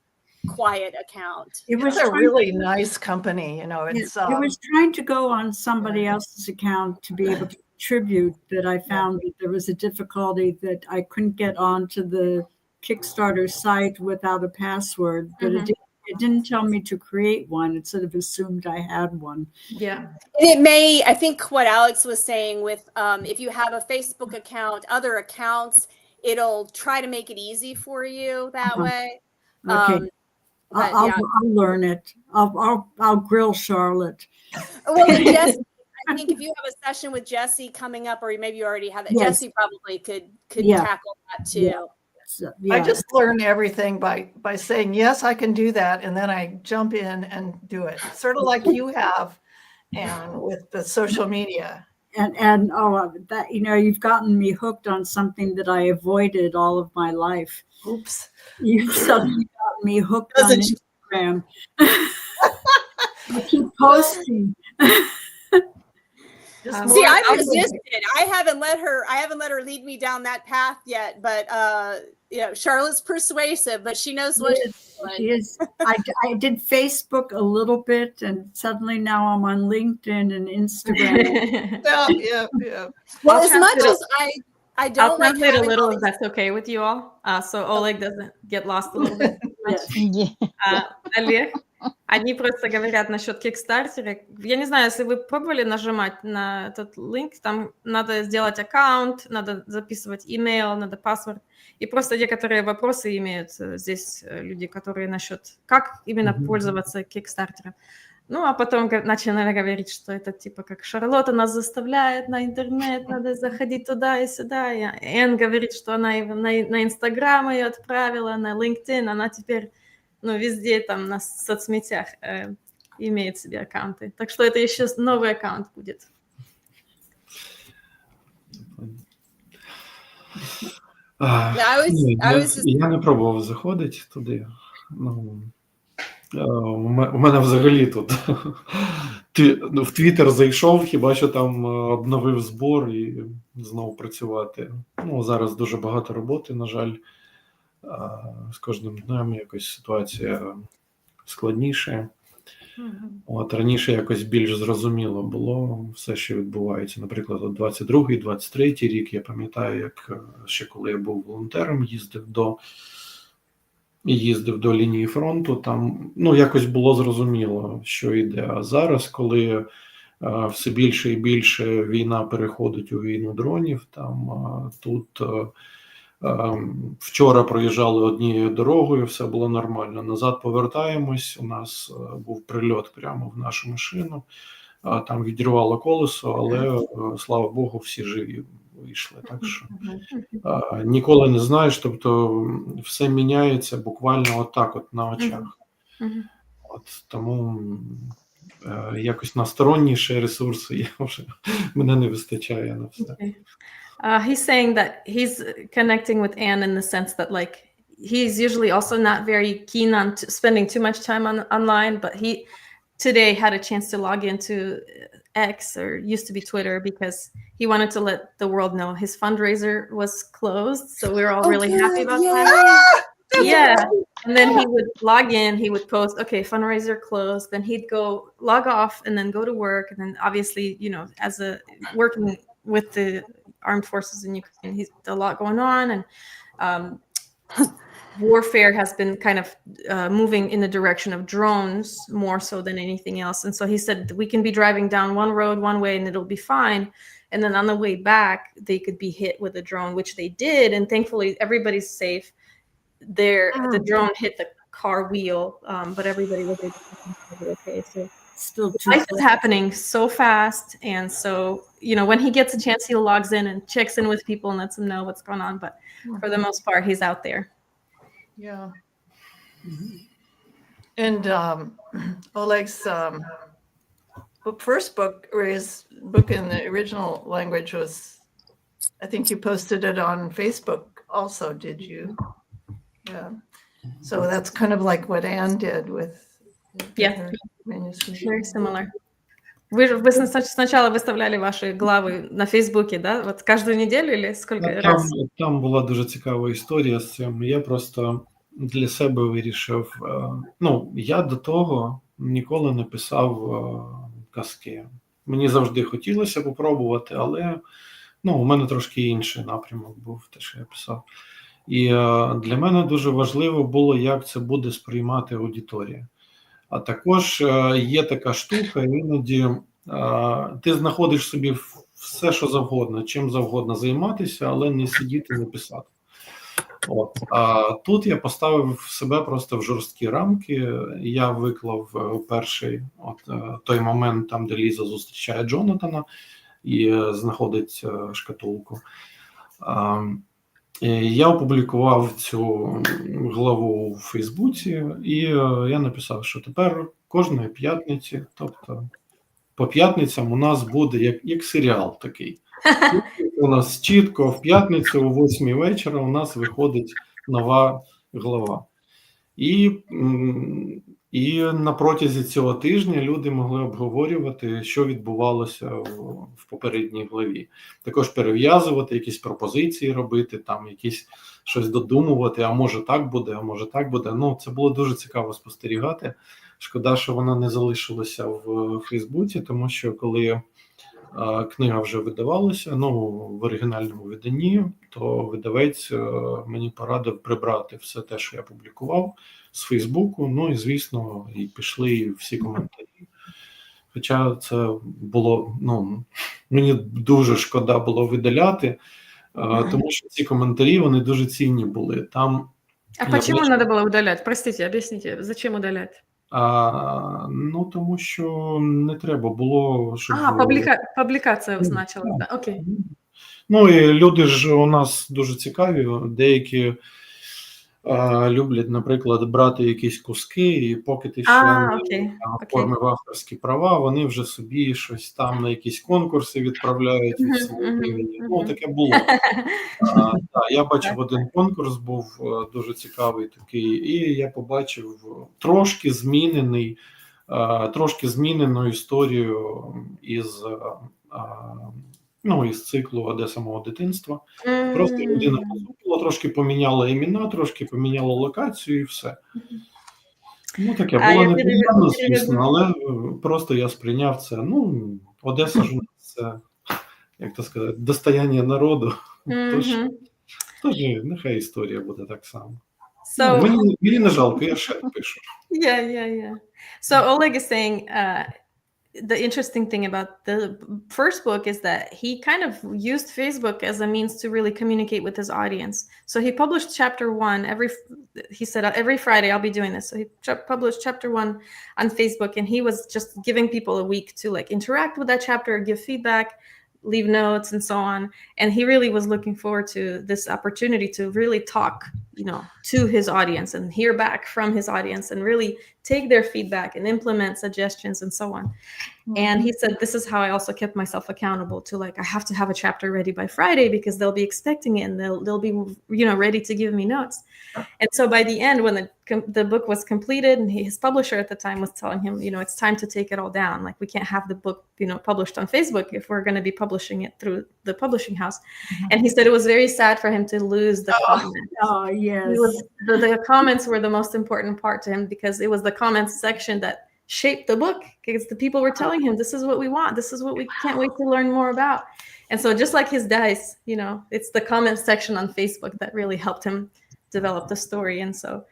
quiet account. It was a really nice company, you know. It's it was trying to go on somebody else's account to be able to contribute, that I found that there was a difficulty that I couldn't get onto the Kickstarter site without a password, but it didn't tell me to create one. It sort of assumed I had one. Yeah. And it may, I think what Alex was saying with if you have a Facebook account, other accounts, it'll try to make it easy for you that way. Okay. I'll learn it. I'll grill Charlotte. Well, and Jesse, I think if you have a session with Jesse coming up, or maybe you already have that, yes. Jesse probably could tackle that too. I just learn everything by saying, yes, I can do that. And then I jump in and do it. Sort of like you have, and with the social media. And that, you've gotten me hooked on something that I avoided all of my life. Oops. You've suddenly got me hooked on Instagram. I keep posting. See, I resisted. I haven't let her lead me down that path yet. But Charlotte's persuasive, but she knows what she is. I did Facebook a little bit, and suddenly now I'm on LinkedIn and Instagram. Yeah. Well, as much as I don't I'll translate a little if that's okay with you all, so Oleg doesn't get lost a little bit. Олег, они просто говорят насчет Kickstarter. Я не знаю, если вы пробовали нажимать на этот линк, там надо сделать аккаунт, надо записывать email, надо паспорт. И просто некоторые вопросы имеют здесь люди, которые насчет, как именно пользоваться Kickstarter. Ну, а потом начали говорить, что это типа как Шарлотта нас заставляет на интернет, надо заходить туда и сюда. И Энн говорит, что она на Инстаграм ее отправила, на LinkedIn, она теперь везде там на соцсетях имеет себе аккаунты. Так что это еще новый аккаунт будет. Я не пробував заходити туди. У мене взагалі тут в Твіттер зайшов, хіба що там обновив збор і знову працювати. Зараз дуже багато роботи, на жаль. З кожним днем якось ситуація складніша. Раніше якось більш зрозуміло було все, що відбувається. Наприклад, 22-й, 23-й рік, я пам'ятаю, як ще коли я був волонтером, їздив до лінії фронту, там якось було зрозуміло, що йде. А зараз, коли все більше і більше війна переходить у війну дронів, там тут Вчора проїжджали однією дорогою, все було нормально. Назад повертаємось, у нас був прильот прямо в нашу машину, там відірвало колесо, але, слава Богу, всі живі вийшли. Так що ніколи не знаєш, тобто все міняється буквально отак от на очах. От, тому якось на сторонніші ресурси мене не вистачає на все. Okay. He's saying that he's connecting with Anne in the sense that, like, he's usually also not very keen on spending too much time online, but he today had a chance to log into X, or used to be Twitter, because he wanted to let the world know his fundraiser was closed. So we were all really happy about that. Yeah. And then he would log in, he would post, okay, fundraiser closed. Then he'd go log off and then go to work. And then obviously, you know, as a working with the armed forces in Ukraine, he's a lot going on. And warfare has been kind of moving in the direction of drones more so than anything else. And so he said, we can be driving down one road one way and it'll be fine. And then on the way back, they could be hit with a drone, which they did. And thankfully, everybody's safe. The drone hit the car wheel, but everybody was able to okay. So Still life is happening so fast, and so, you know, when he gets a chance, he logs in and checks in with people and lets them know what's going on. But for the most part, he's out there. Yeah. And Oleg's first book, or his book in the original language, was, I think you posted it on Facebook also, did you? Yeah. So that's kind of like what Anne did with her manuscript. Very similar. Вы сначала выставляли ваши главы на Фейсбуке, да? Вот каждую неделю или сколько раз? Там була дуже цікава історія з цим. Я просто для себе вирішив, я до того ніколи не писав казки. Мені завжди хотілося попробувати, але у мене трошки інший напрямок був, те, що я писав. І для мене дуже важливо було, як це буде сприймати аудиторія. А також є така штука, іноді ти знаходиш собі все, що завгодно, чим завгодно займатися, але не сидіти, не писати. От. А тут я поставив себе просто в жорсткі рамки. Я виклав перший той момент, там, де Ліза зустрічає Джонатана і знаходить шкатулку. Я опублікував цю главу у Фейсбуці, і я написав, що тепер кожної п'ятниці, тобто по п'ятницям у нас буде як серіал такий. У нас чітко в п'ятницю о 8 вечора у нас виходить нова глава. І на протязі цього тижня люди могли обговорювати, що відбувалося в попередній главі. Також перев'язувати, якісь пропозиції робити, там якісь щось додумувати, а може так буде, а може так буде. Це було дуже цікаво спостерігати. Шкода, що вона не залишилася в Фейсбуці, тому що коли книга вже видавалася, в оригінальному виданні, то видавець мені порадив прибрати все те, що я публікував з Фейсбуку, і, звісно, і пішли всі коментарі. Хоча це було, мені дуже шкода було видаляти, тому що ці коментарі, вони дуже цінні були. Там, почему надо было удалять? Простите, объясните, зачем удалять? Тому що не треба було, щоб... Публікація значилась, так, окей. І люди ж у нас дуже цікаві, деякі люблять, наприклад, брати якісь куски, і поки ти ще не оформив авторські права, вони вже собі щось там на якісь конкурси відправляють. Таке було. Я бачив один конкурс, був дуже цікавий такий, і я побачив трошки змінену історію із циклу «Одеса мого дитинства». Просто людина поступила, трошки поміняла імена, трошки поміняла локацію і все. Таке було неприємно, звісно, але просто я сприйняв це. Одеса ж у нас це, як то сказати, достояння народу. Тож нехай історія буде так само. Мені не жалко, я ще пишу. Yeah. So Oleg is saying the interesting thing about the first book is that he kind of used Facebook as a means to really communicate with his audience. So he published chapter 1 he said every Friday I'll be doing this. So he published chapter 1 on Facebook, and he was just giving people a week to like interact with that chapter, give feedback, leave notes, and so on. And he really was looking forward to this opportunity to really talk, to his audience and hear back from his audience and really take their feedback and implement suggestions and so on. And he said, this is how I also kept myself accountable to, like, I have to have a chapter ready by Friday because they'll be expecting it and they'll be, ready to give me notes. And so by the end, when the book was completed, and his publisher at the time was telling him, it's time to take it all down. Like, we can't have the book, published on Facebook if we're going to be publishing it through the publishing house. And he said it was very sad for him to lose the comments. Oh, yes. The comments were the most important part to him, because it was the comments section that shaped the book, because the people were telling him, this is what we want, this is what we can't wait to learn more about. And so just like his dice, it's the comment section on Facebook that really helped him develop the story. And so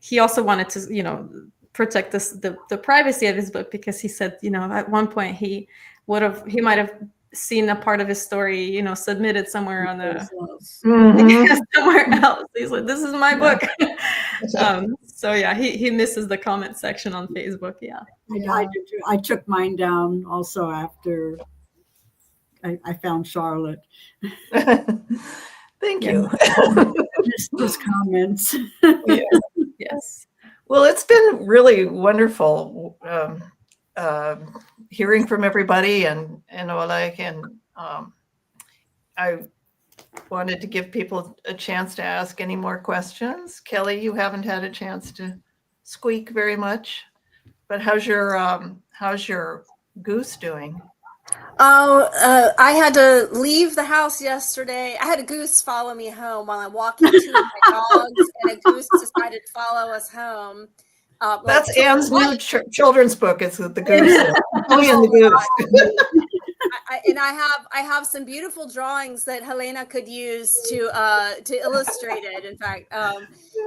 he also wanted to protect the privacy of his book, because he said at one point he might have seen a part of his story submitted somewhere on somewhere else. He's like, this is my book. So yeah, he misses the comment section on Facebook. Yeah, I did too. I took mine down also after I found Charlotte. Thank you. Just those comments. Yes. Well, it's been really wonderful hearing from everybody and Oleg, and I wanted to give people a chance to ask any more questions. Kelly, you haven't had a chance to squeak very much, but how's your goose doing? Oh, I had to leave the house yesterday. I had a goose follow me home while I'm walking two of my dogs, and a goose decided to follow us home. That's Anne's new children's book. It's the goose. Chloe and the goose. I have some beautiful drawings that Helena could use to illustrate it. In fact,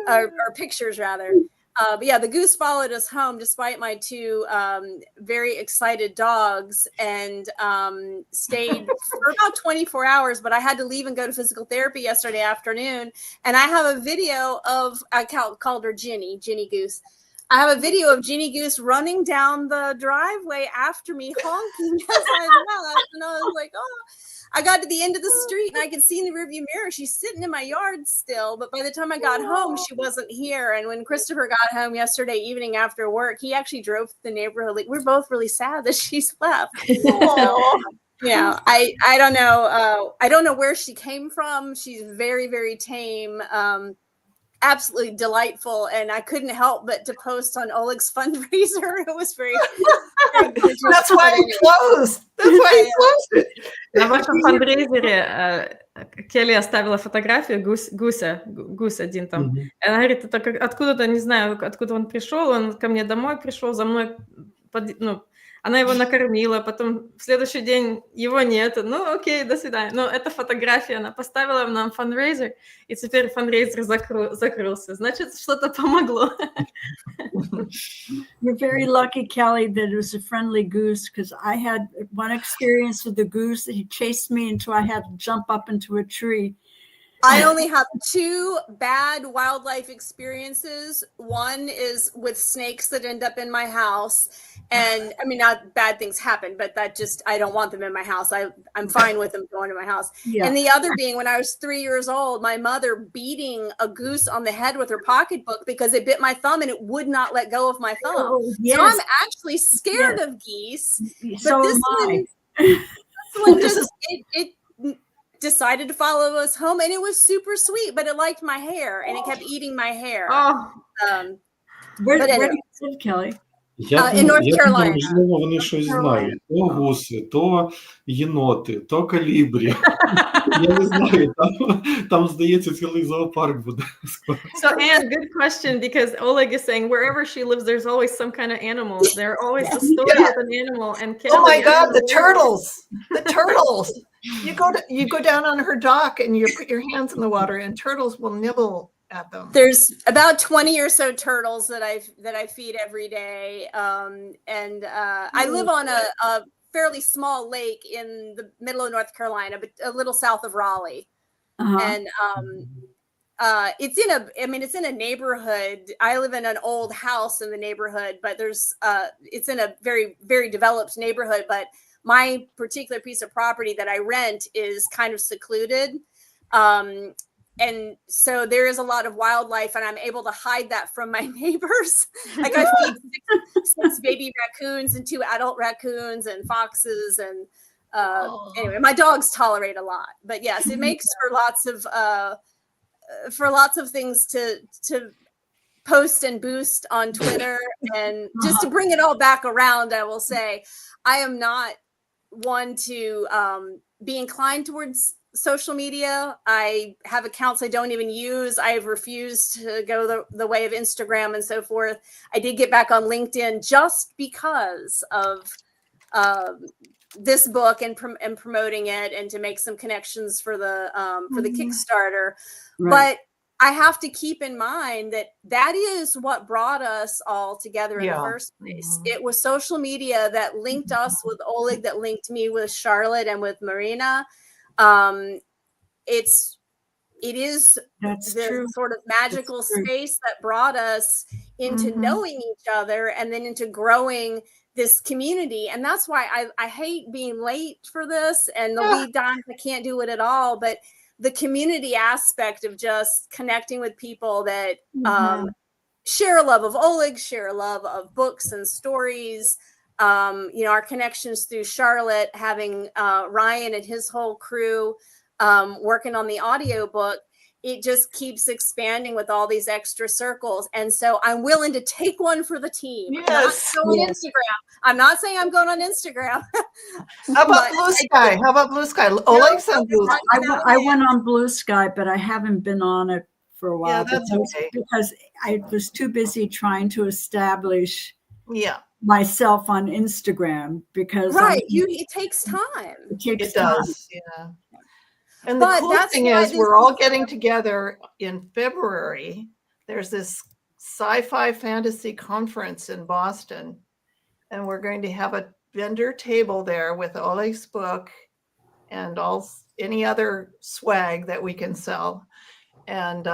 or pictures rather. But yeah, the goose followed us home despite my two very excited dogs, and stayed for about 24 hours. But I had to leave and go to physical therapy yesterday afternoon. And I have a video of, I called her Ginny Goose. I have a video of Ginny Goose running down the driveway after me, honking as I left. And I was like, oh. I got to the end of the street and I could see in the rearview mirror, she's sitting in my yard still. But by the time I got home, she wasn't here. And when Christopher got home yesterday evening after work, he actually drove to the neighborhood. Like, we're both really sad that she's left. Yeah, I don't know. I don't know where she came from. She's very, very tame. Absolutely delightful, and I couldn't help but to post on Oleg's fundraiser. It was very. That's why he closed. That's why he closed it. На вашем фандрейзере Келли оставила фотографию гусь один там. И она говорит, это откуда-то, не знаю, откуда он пришел. Он ко мне домой пришел, за мной, она его накормила, потом в следующий день его нет. Ну, окей, до свидания. Но эта фотография она поставила нам фандрейзер, и теперь фандрейзер закрылся. Значит, что-то помогло. You're very lucky, Kelly, that it was a friendly goose, because I had one experience with the goose that he chased me until I had to jump up into a tree. I only have two bad wildlife experiences. One is with snakes that end up in my house. And I mean, not bad things happen, but that just, I don't want them in my house. I'm fine with them going to my house. Yeah. And the other being when I was 3 years old, my mother beating a goose on the head with her pocketbook because it bit my thumb and it would not let go of my thumb. Oh, yes. So I'm actually scared of geese. So but this one just, it decided to follow us home, and it was super sweet, but it liked my hair and it kept eating my hair. Oh. Where do you live, Kelly? In North Carolina. Можливо, вони щось знають. То гуси, то єноти, то калібрі. Я не знаю, там здається, цілий зоопарк буде. So, Anne, good question, because Oleg is saying wherever she lives, there's always some kind of animals. There are always a story of an animal. And Kelly, oh my God, the turtles! The turtles! You go down on her dock and you put your hands in the water, and turtles will nibble at them? There's about 20 or so turtles that I feed every day, and I live on a fairly small lake in the middle of North Carolina, but a little south of Raleigh, and it's in a neighborhood. I live in an old house in the neighborhood, but it's in a very, very developed neighborhood. But my particular piece of property that I rent is kind of secluded. And so there is a lot of wildlife, and I'm able to hide that from my neighbors. Like I feed six baby raccoons and 2 adult raccoons and foxes. And anyway, my dogs tolerate a lot. But yes, it makes for lots of things to post and boost on Twitter. And just to bring it all back around, I will say I am not one to be inclined towards social media. I have accounts I don't even use. I have refused to go the way of Instagram and so forth. I did get back on LinkedIn just because of this book and promoting it, and to make some connections for the Kickstarter. Right. But I have to keep in mind that is what brought us all together in the first place. It was social media that linked us with Oleg, that linked me with Charlotte and with Marina. It is the sort of magical space that brought us into knowing each other, and then into growing this community. And that's why I hate being late for this, and the lead times, I can't do it at all. But the community aspect of just connecting with people that share a love of Oleg, share a love of books and stories. Our connections through Charlotte, having Ryan and his whole crew working on the audiobook, it just keeps expanding with all these extra circles. And so I'm willing to take one for the team. Yes. Not going on Instagram. I'm not saying I'm going on Instagram. How about Blue Sky? Oleg's on Blue Sky. I went on Blue Sky, but I haven't been on it for a while. Yeah, that's okay. Because I was too busy trying to establish myself on Instagram, because it takes time. It does. Yeah. And the cool thing is we're all getting together in February. There's this sci-fi fantasy conference in Boston, and we're going to have a vendor table there with Oleg's book and any other swag that we can sell. And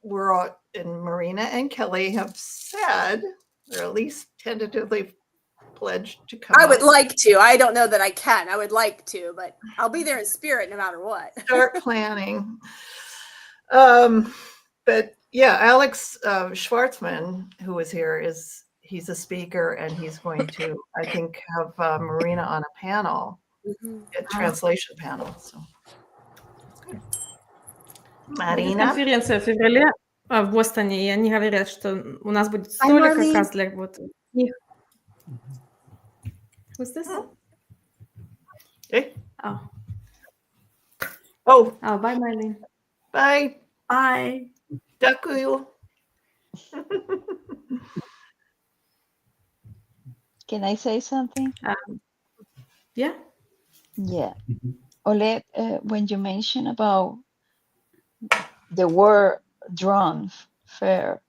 we're all, and Marina and Kelly have said, or at least tentatively pledged to come. I would like to. I don't know that I can. I would like to, but I'll be there in spirit no matter what. Start planning. But yeah, Alex Schwartzman, who is here, he's a speaker, and he's going to, I think, have Marina on a panel, a translation panel. So, Marina. Конференция в феврале в Бостоне, и они говорят, что у нас будет столик как раз для вот них. Who's this? Hey. Oh, bye, Marlene. Bye. Bye. Дякую. Can I say something? Yeah. Yeah. Oleg, when you mentioned about the word drone fair,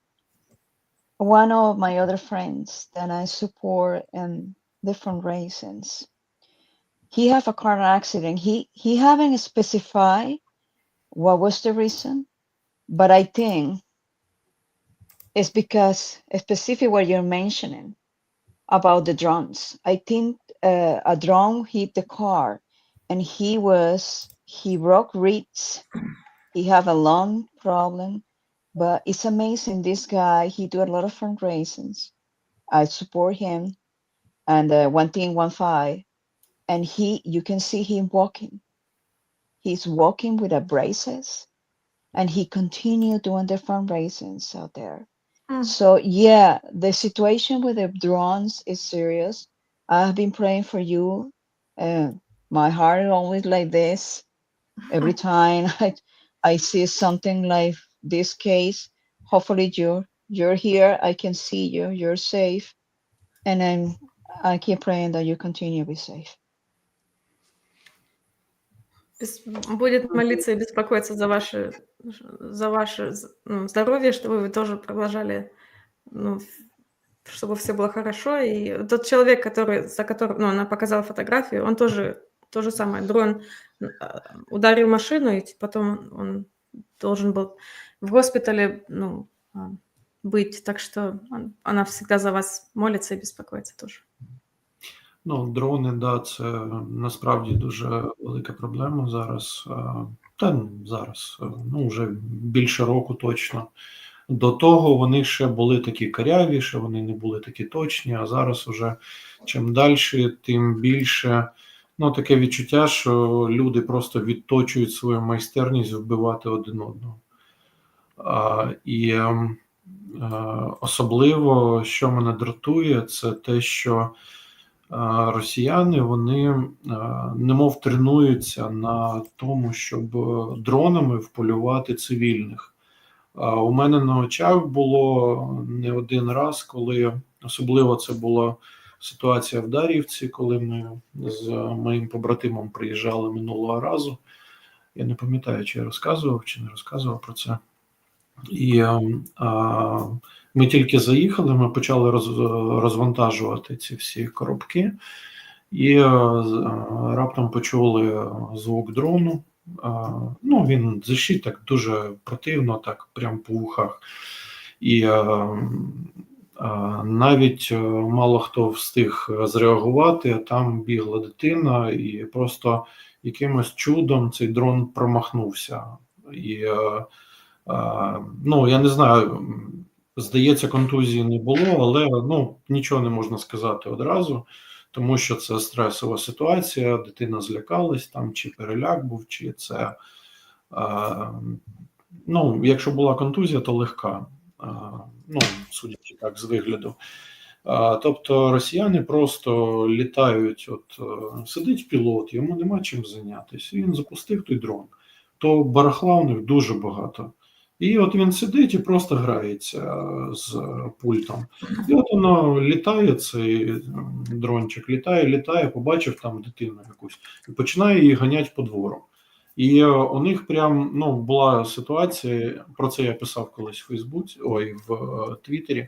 one of my other friends that I support in different reasons, he had a car accident. He haven't specified what was the reason, but I think it's because specifically what you're mentioning about the drones. I think a drone hit the car, and he broke ribs. He have a lung problem, but it's amazing. This guy, he do a lot of fundraisings. I support him, and one thing, 1-5, and you can see him walking. He's walking with a braces, and he continue doing the fundraisings out there. So yeah, the situation with the drones is serious. I've been praying for you, and my heart is always like this. Every time I see something like this case, hopefully you're here. I can see you. You're safe, and I keep praying that you continue to be safe. будет молиться и беспокоиться за ваше здоровье, чтобы вы тоже продолжали, ну, чтобы все было хорошо. И тот человек, за которым, ну, она показала фотографию, он тоже то же самое. Дрон ударил машину, и потом он должен был в госпитале, ну, быть. Так что она всегда за вас молится и беспокоится тоже. Ну, дрони, да, це насправді дуже велика проблема зараз. Зараз, ну, вже більше року точно. До того вони ще були такі каряві, ще вони не були такі точні, а зараз уже чим далі, тим більше, ну, таке відчуття, що люди просто відточують свою майстерність вбивати один одного. І особливо, що мене дратує, це те, що росіяни, вони немов тренуються на тому, щоб дронами вполювати цивільних. У мене на очах було не один раз, коли, особливо це була ситуація в Дар'ївці, коли ми з моїм побратимом приїжджали минулого разу. Я не пам'ятаю, чи я розказував, чи не розказував про це. І ми тільки заїхали, ми почали розвантажувати ці всі коробки, і раптом почули звук дрону. Ну, він зищить так дуже противно, так прямо по вухах. І навіть мало хто встиг зреагувати, а там бігла дитина, і просто якимось чудом цей дрон промахнувся. І ну, я не знаю, здається, контузії не було, але ну, нічого не можна сказати одразу, тому що це стресова ситуація, дитина злякалась, там чи переляк був, чи це, ну, якщо була контузія, то легка, ну, судячи так з вигляду. Тобто росіяни просто літають, от сидить пілот, йому нема чим зайнятися, він запустив той дрон, то барахла у них дуже багато. І от він сидить і просто грається з пультом. І от воно літає, цей дрончик, літає, побачив там дитину якусь, і починає її ганяти по двору. І у них прям, ну, була ситуація, про це я писав колись в Фейсбуці, в Твіттері,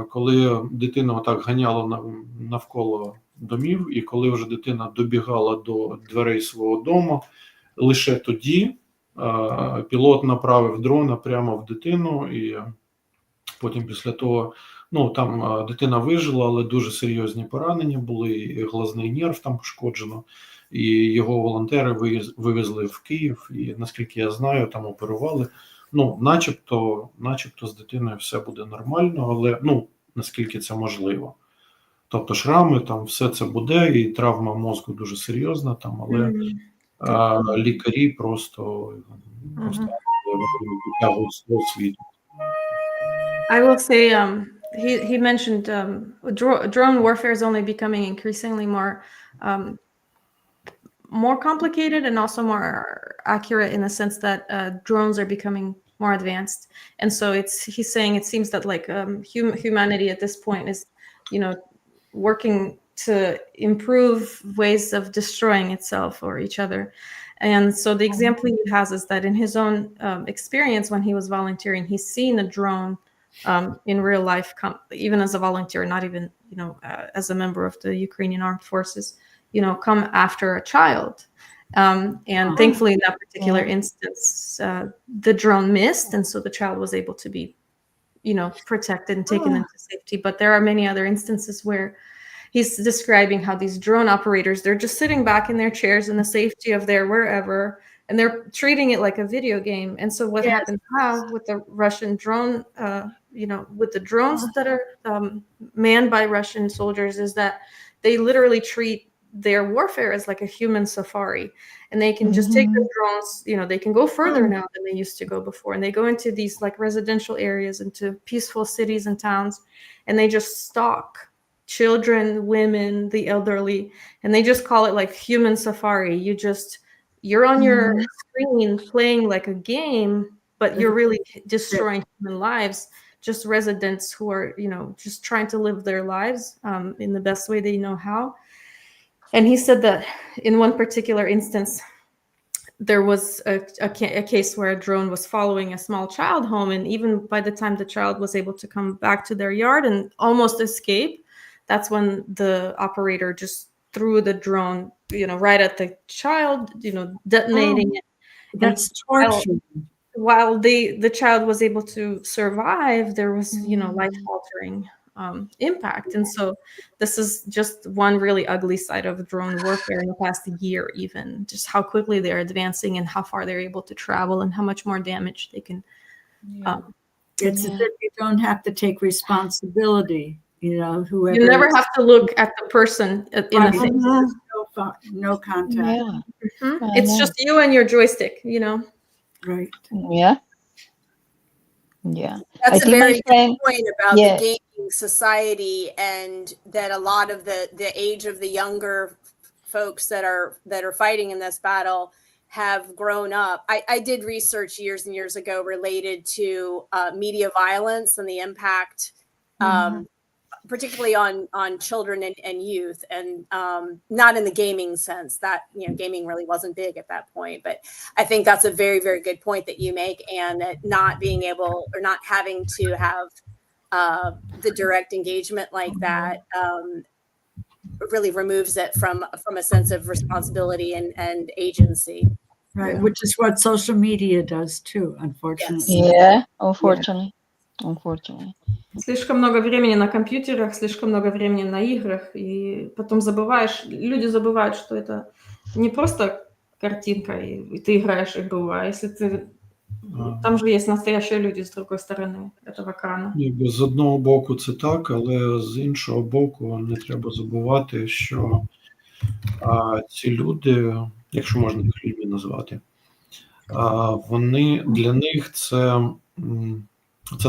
коли дитина отак ганяла навколо домів, і коли вже дитина добігала до дверей свого дому, лише тоді пілот направив дрона прямо в дитину, і потім після того, ну, там дитина вижила, але дуже серйозні поранення були, і глазний нерв там пошкоджено, і його волонтери вивезли в Київ, і, наскільки я знаю, там оперували. Ну, начебто з дитиною все буде нормально, але, ну, наскільки це можливо. Тобто шрами, там все це буде, і травма мозку дуже серйозна, там, але лікарі просто витягують з того світу. I will say, he mentioned drone warfare is only becoming increasingly more complicated and also more accurate in the sense that drones are becoming more advanced. And so he's saying it seems that like humanity at this point is, you know, working to improve ways of destroying itself or each other. And so the example he has is that in his own experience when he was volunteering, he's seen a drone in real life, even as a volunteer, not even, you know, as a member of the Ukrainian armed forces, you know, come after a child. And thankfully in that particular instance, the drone missed. And so the child was able to be, you know, protected and taken into safety. But there are many other instances where he's describing how these drone operators, they're just sitting back in their chairs in the safety of their wherever, and they're treating it like a video game. And so what happens now with the Russian drone, you know, with the drones that are manned by Russian soldiers is that they literally treat their warfare as like a human safari, and they can just take the drones, you know, they can go further now than they used to go before, and they go into these like residential areas, into peaceful cities and towns, and they just stalk children, women, the elderly, and they just call it like human safari. You're on your screen playing like a game, but you're really destroying human lives, just residents who are, you know, just trying to live their lives in the best way they know how. And he said that in one particular instance, there was a case where a drone was following a small child home, and even by the time the child was able to come back to their yard and almost escape, that's when the operator just threw the drone, right at the child, detonating it. That's torture. While the child was able to survive, there was life-altering impact. And so this is just one really ugly side of drone warfare in the past year, even just how quickly they're advancing and how far they're able to travel and how much more damage they can. It's as if you don't have to take responsibility, whoever. You never have to look at the person in the face. No contact. It's just you and your joystick, Right. Yeah. Yeah. That's a very good point about the gaming society, and that a lot of the age of the younger folks that are fighting in this battle have grown up. I did research years and years ago related to media violence and the impact, particularly on children and youth, and not in the gaming sense that, gaming really wasn't big at that point. But I think that's a very, very good point that you make, and that not being able or not having to have the direct engagement like that really removes it from a sense of responsibility and agency. Right, which is what social media does too, unfortunately. Yeah, unfortunately. Unfortunately. Слишком много времени на компьютерах, слишком много времени на играх, и потом люди забывают, что это не просто картинка, и ты играешь игру, а если ты... Там же є настоящі люди з другої сторони этого екрану. З одного боку це так, але з іншого боку не треба забувати, що ці люди, якщо можна їх людьми назвати, для них це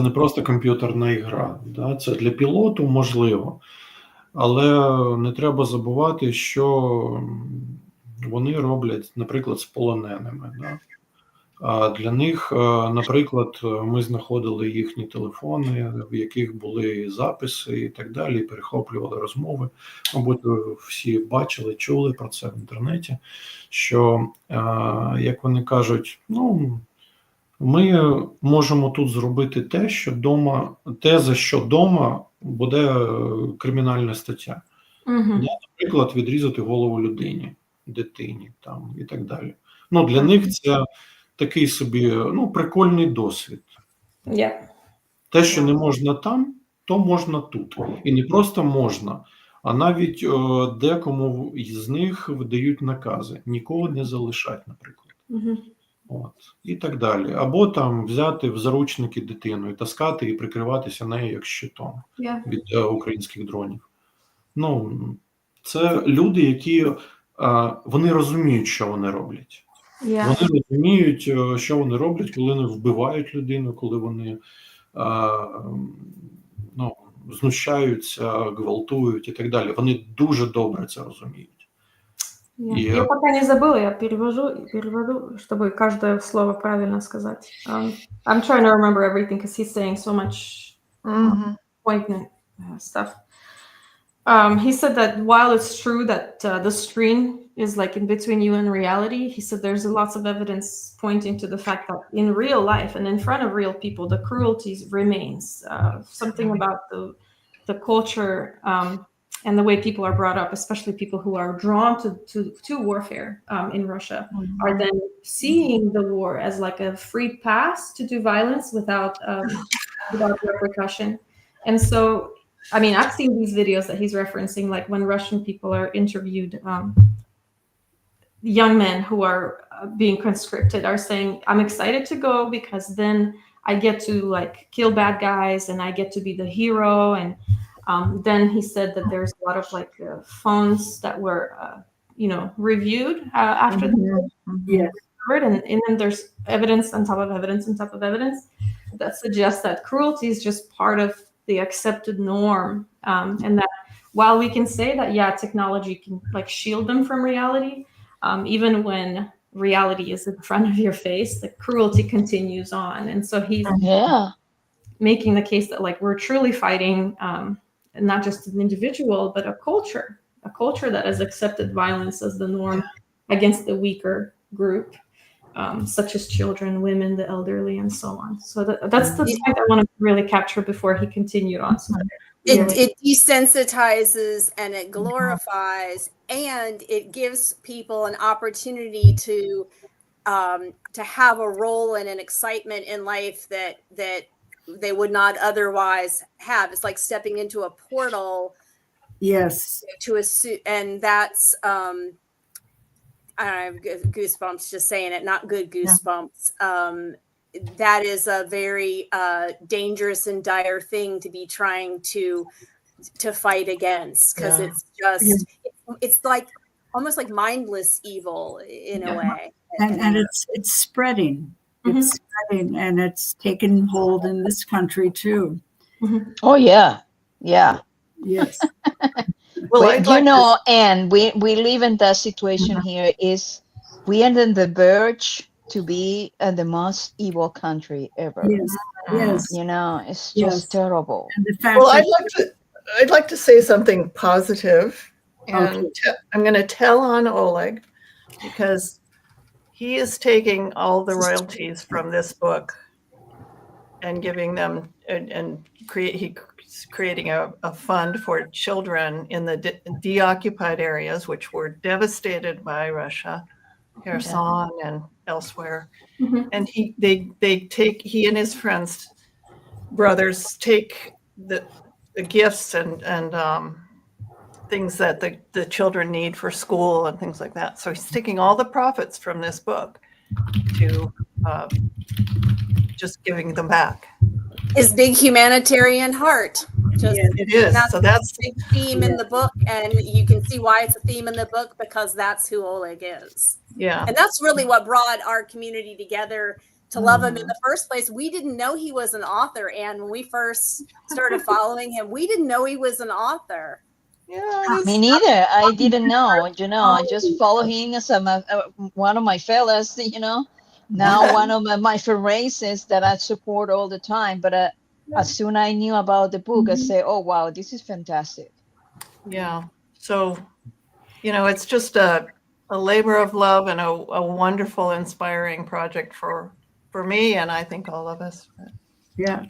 не просто комп'ютерна ігра. Да? Це для пілоту можливо, але не треба забувати, що вони роблять, наприклад, з полоненими. Да? Для них, наприклад, ми знаходили їхні телефони, в яких були записи і так далі, перехоплювали розмови. Мабуть, всі бачили, чули про це в інтернеті, що, як вони кажуть, ми можемо тут зробити те, за що дома буде кримінальна стаття. Наприклад, відрізати голову дитині там, і так далі. Для них це такий собі, прикольний досвід. Те, що не можна там, то можна тут. І не просто можна, а навіть декому з них видають накази. Нікого не залишать, наприклад. І так далі. Або там взяти в заручники дитину і таскати і прикриватися нею як щитом від українських дронів. Це люди, які вони розуміють, що вони роблять. Вони розуміють, що вони роблять, коли вони вбивають людину, коли вони знущаються, гвалтують і так далі. Вони дуже добре це розуміють. Я пока не забыла, я перевожу, чтобы каждое слово правильно сказать. I'm trying to remember everything because he's saying so much poignant stuff. He said that while it's true that the screen is like in between you and reality, he said there's lots of evidence pointing to the fact that in real life and in front of real people, the cruelty remains. Something about the culture and the way people are brought up, especially people who are drawn to warfare in Russia, are then seeing the war as like a free pass to do violence without repercussion. And so, I mean, I've seen these videos that he's referencing, like when Russian people are interviewed, young men who are being conscripted are saying, I'm excited to go because then I get to like kill bad guys and I get to be the hero. And then he said that there's a lot of like phones that were, reviewed after the and then there's evidence on top of evidence on top of evidence that suggests that cruelty is just part of the accepted norm, and that while we can say that technology can like shield them from reality, even when reality is in front of your face, the cruelty continues on. And so he's making the case that like we're truly fighting not just an individual but a culture a culture that has accepted violence as the norm against the weaker group, such as children, women, the elderly, and so on. So that's the point I want to really capture before he continued on. So it desensitizes and it glorifies, and it gives people an opportunity to have a role and an excitement in life that they would not otherwise have. It's like stepping into a portal. Yes. To a suit, and that's I have goosebumps just saying it. Not good goosebumps. That is a very dangerous and dire thing to be trying to fight against, because it's just it's like almost like mindless evil in a way. And it's spreading. It's spreading, and it's taken hold in this country too. Oh yeah. Yes. Well, you know, and we live in that situation here. Is we are on the verge to be the most evil country ever. Yes. You know, it's just terrible. And the fact Well, I'd like to say something positive, and I'm going to tell on Oleg, because he is taking all the royalties from this book and giving them and creating a fund for children in the deoccupied areas, which were devastated by Russia, Kherson and elsewhere. And he and his friends, brothers, take the gifts and things that the children need for school and things like that. So he's taking all the profits from this book to just giving them back. His big humanitarian heart. It is. That's So that's a big theme in the book, and you can see why it's a theme in the book, because that's who Oleg is. Yeah. And that's really what brought our community together to love him in the first place. We didn't know he was an author, and when we first started following him, we didn't know he was an author. Yeah, me neither. I didn't know. You know, I just follow him as one of my fellas. You know, now one of my races that I support all the time. But as soon as I knew about the book, I say, "Oh wow, this is fantastic." Yeah. So, you know, it's just a labor of love and a wonderful, inspiring project for me, and I think all of us. Yeah,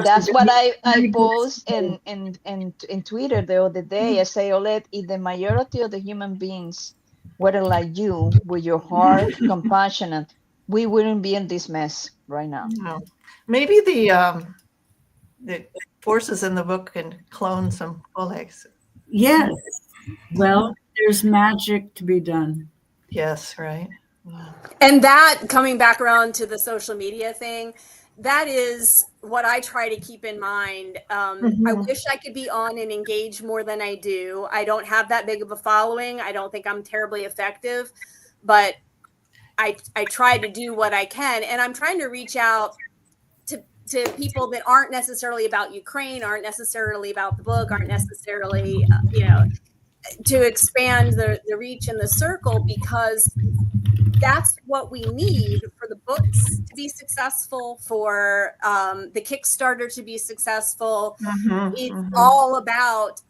that's what I post in Twitter the other day. I say, Oleg, if the majority of the human beings were like you, with your heart, compassionate, we wouldn't be in this mess right now. No. Maybe the forces in the book can clone some Olegs. Yes. Well, there's magic to be done. Yes, right. Yeah. And that, coming back around to the social media thing, that is what I try to keep in mind. I wish I could be on and engage more than I do. I don't have that big of a following. I don't think I'm terribly effective, but I try to do what I can. And I'm trying to reach out to people that aren't necessarily about Ukraine, aren't necessarily about the book, aren't necessarily, to expand the reach and the circle, because that's what we need for the books to be successful, for the Kickstarter to be successful. It's all about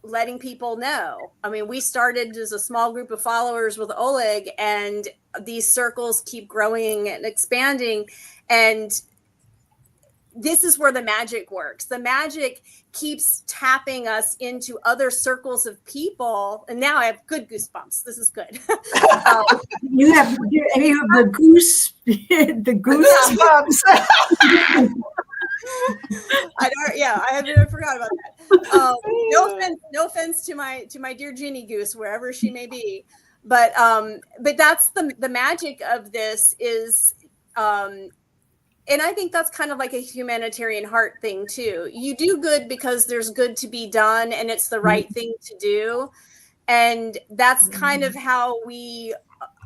letting people know. I mean, we started as a small group of followers with Oleg, and these circles keep growing and expanding. And this is where the magic works. The magic keeps tapping us into other circles of people. And now I have good goosebumps. This is good. You have the goosebumps. I hadn't forgot about that. No offense to my dear Ginny Goose, wherever she may be. But that's the magic of this is, and I think that's kind of like a humanitarian heart thing too. You do good because there's good to be done, and it's the right thing to do. And that's kind of how we,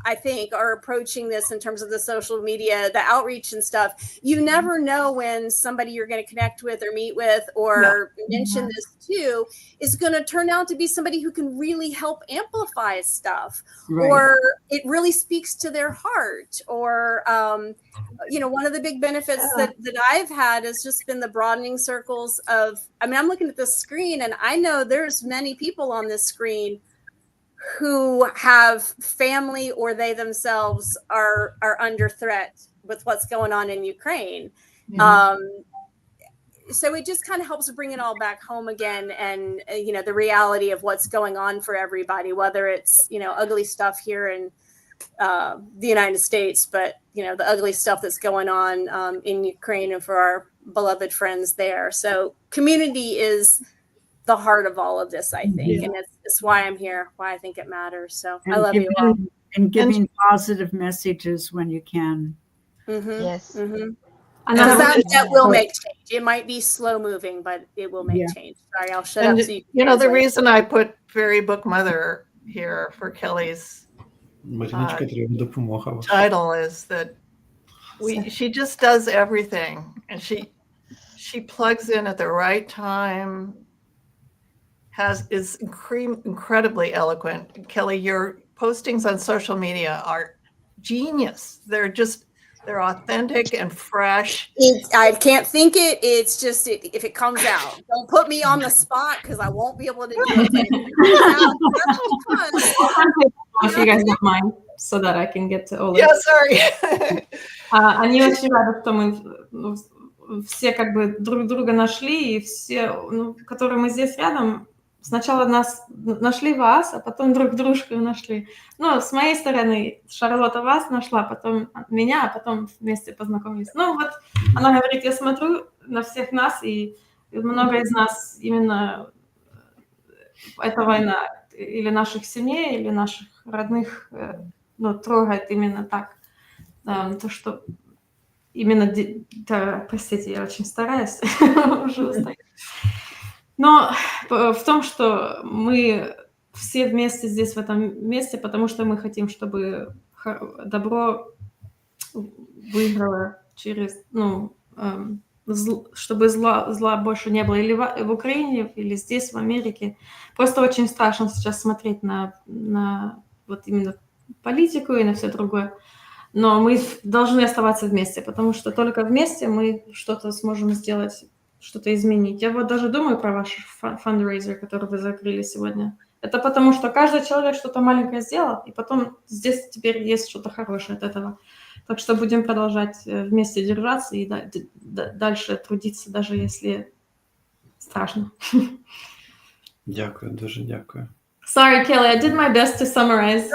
I think, are approaching this in terms of the social media, the outreach and stuff. You never know when somebody you're going to connect with or meet with or mention this to is going to turn out to be somebody who can really help amplify stuff, or it really speaks to their heart, or one of the big benefits that I've had has just been the broadening circles of, I mean, I'm looking at this screen and I know there's many people on this screen who have family or they themselves are under threat with what's going on in Ukraine. So it just kind of helps bring it all back home again, and the reality of what's going on for everybody, whether it's ugly stuff here in the United States, but the ugly stuff that's going on in Ukraine and for our beloved friends there. So community is the heart of all of this, I think, and it's why I'm here, why I think it matters. So I love you all. And giving positive messages when you can. Yes. And that will make change. It might be slow moving, but it will make change. Sorry, I'll shut up. So the reason I put Fairy Book Mother here for Kelly's title is that she just does everything, and she plugs in at the right time. Is incredibly eloquent. Kelly, your postings on social media are genius. They're authentic and fresh. I can't think it. It's just if it comes out. Don't put me on the spot because I won't be able to do it. If you guys don't mind, so that I can get to Oleg. Yeah, sorry. Они очень рады, что мы все как бы друг друга нашли, и все, которые мы здесь рядом, сначала нас нашли вас, а потом друг дружку нашли. Ну, с моей стороны, Шарлотта вас нашла, потом меня, а потом вместе познакомились. Ну, вот она говорит, я смотрю на всех нас, и много из нас именно эта война или наших семей, или наших родных, трогает именно так. То, что именно... простите, я очень стараюсь. Уже устаю. Но в том, что мы все вместе здесь, в этом месте, потому что мы хотим, чтобы добро выиграло через, чтобы зла больше не было или в Украине, или здесь, в Америке. Просто очень страшно сейчас смотреть на вот именно политику и на все другое. Но мы должны оставаться вместе, потому что только вместе мы что-то сможем сделать, что-то изменить. Я вот даже думаю про ваш фандрейзер, который вы закрыли сегодня. Это потому, что каждый человек что-то маленькое сделал, и потом здесь теперь есть что-то хорошее от этого. Так что будем продолжать вместе держаться и дальше трудиться, даже если страшно. Дякую, дуже дякую. Sorry, Kelly, I did my best to summarize.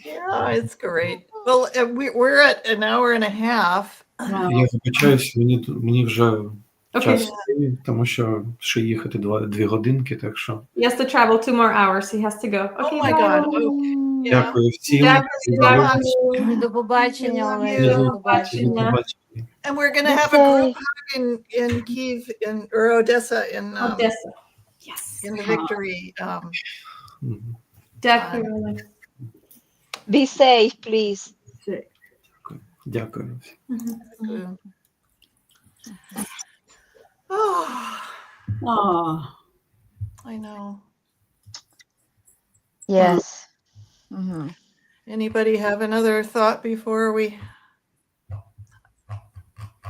Yeah, it's great. Well, we're at an hour and a half. Я вибачаюсь, мені вже час, тому що ще їхати 2 годинки, так що... He has to travel 2 more hours. He has to go. Okay, oh my God. Дякую всім. До побачення, Олег. До побачення. And we're going to have a group hug in Kyiv or Odessa Odessa. Yes. In the victory. Дякую. Be safe, please. Дякую. Oh, I know. Yes. Anybody have another thought before we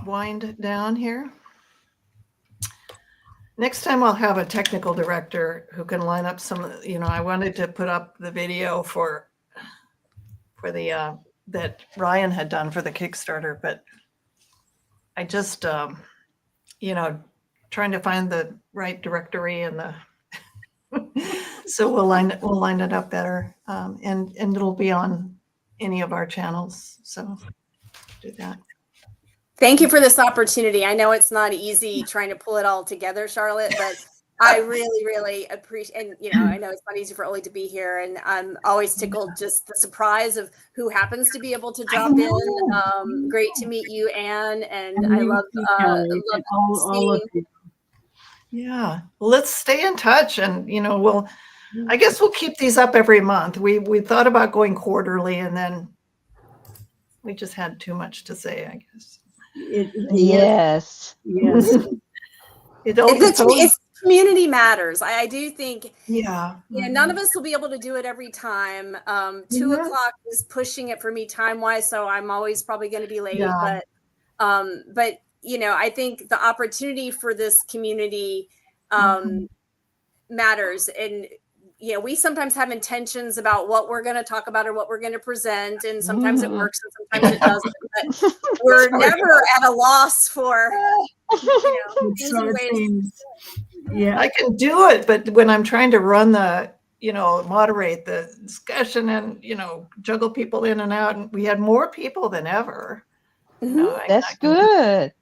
wind down here? Next time I'll have a technical director who can line up some, I wanted to put up the video for the that Ryan had done for the Kickstarter, but I just trying to find the right directory and the so we'll line it up better, and it'll be on any of our channels, so do that. Thank you for this opportunity. I know it's not easy trying to pull it all together, Charlotte, but I really, really appreciate, and I know it's not easy for Oleg to be here, and I'm always tickled just the surprise of who happens to be able to drop in. Great to meet you, Anne, and I love all of you. Yeah, well, let's stay in touch, and I guess we'll keep these up every month. We thought about going quarterly, and then we just had too much to say, I guess. Yes. It's community matters. I do think. Yeah. None of us will be able to do it every time. 2 o'clock is pushing it for me time wise, so I'm always probably going to be late. Yeah. But I think the opportunity for this community matters, and we sometimes have intentions about what we're going to talk about or what we're going to present, and sometimes it works and sometimes it doesn't. But we're never at a loss for, things and ways. Yeah, I can do it, but when I'm trying to run the, moderate the discussion and, juggle people in and out, and we had more people than ever. That's good.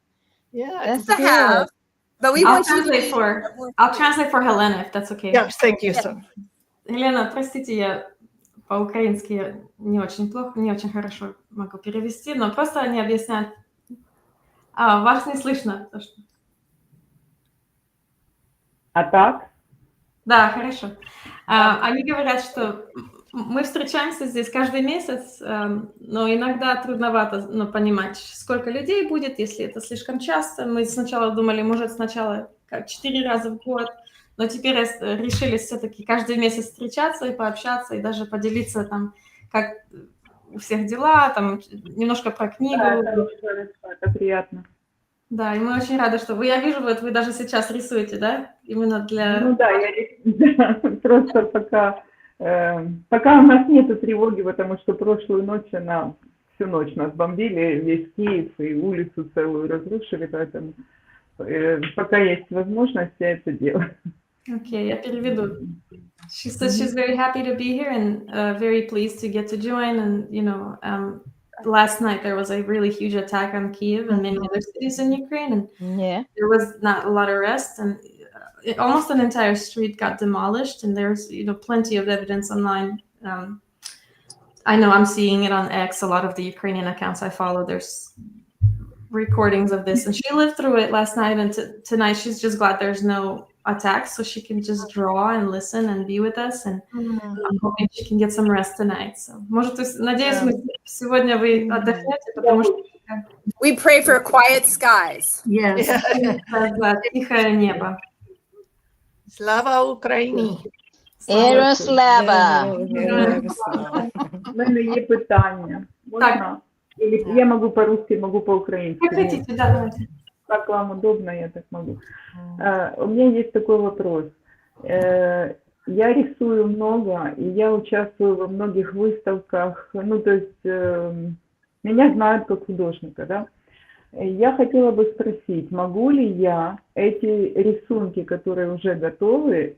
Yeah, That's to have. But we want you to I'll translate for Helena, if that's okay. Yes, thank you. So. Helena, простите, я по-украински не очень плохо, не очень хорошо могу перевести, но просто они объясняют. Вас не слышно. А так? Да, хорошо. Они говорят, что мы встречаемся здесь каждый месяц, но иногда трудновато понимать, сколько людей будет, если это слишком часто. Мы сначала думали, может, сначала 4 раза в год, но теперь решили все-таки каждый месяц встречаться и пообщаться, и даже поделиться там, как у всех дела, там немножко про книгу. Да, это приятно. Да, и мы очень рады, что я вижу, вот вы даже сейчас рисуете, да? Именно для... Ну да, просто пока у нас нету тревоги, потому что прошлую ночь всю ночь нас бомбили, весь Киев и улицу целую разрушили, поэтому пока есть возможность, я это делаю. Okay, я переведу. She says she's very happy to be here and very pleased to get to join. And, last night there was a really huge attack on Kyiv and many other cities in Ukraine. And there was not a lot of rest. And almost an entire street got demolished. And there's, plenty of evidence online. I know I'm seeing it on X. A lot of the Ukrainian accounts I follow, there's recordings of this. And she lived through it last night. And tonight she's just glad there's no attacks, so she can just draw and listen and be with us, and I'm hoping she can get some rest tonight. So, может, надеюсь, сегодня вы отдохнете, потому что we pray for quiet skies. Yes. Тихое небо. Слава Україні. Героям слава. У мене є питання. Можна? Я могу по-русски, могу по-украински. Как хотите, да, давайте. Как вам удобно, я так могу. У меня есть такой вопрос. Я рисую много, и я участвую во многих выставках. То есть меня знают как художника, да? Я хотела бы спросить, могу ли я эти рисунки, которые уже готовы,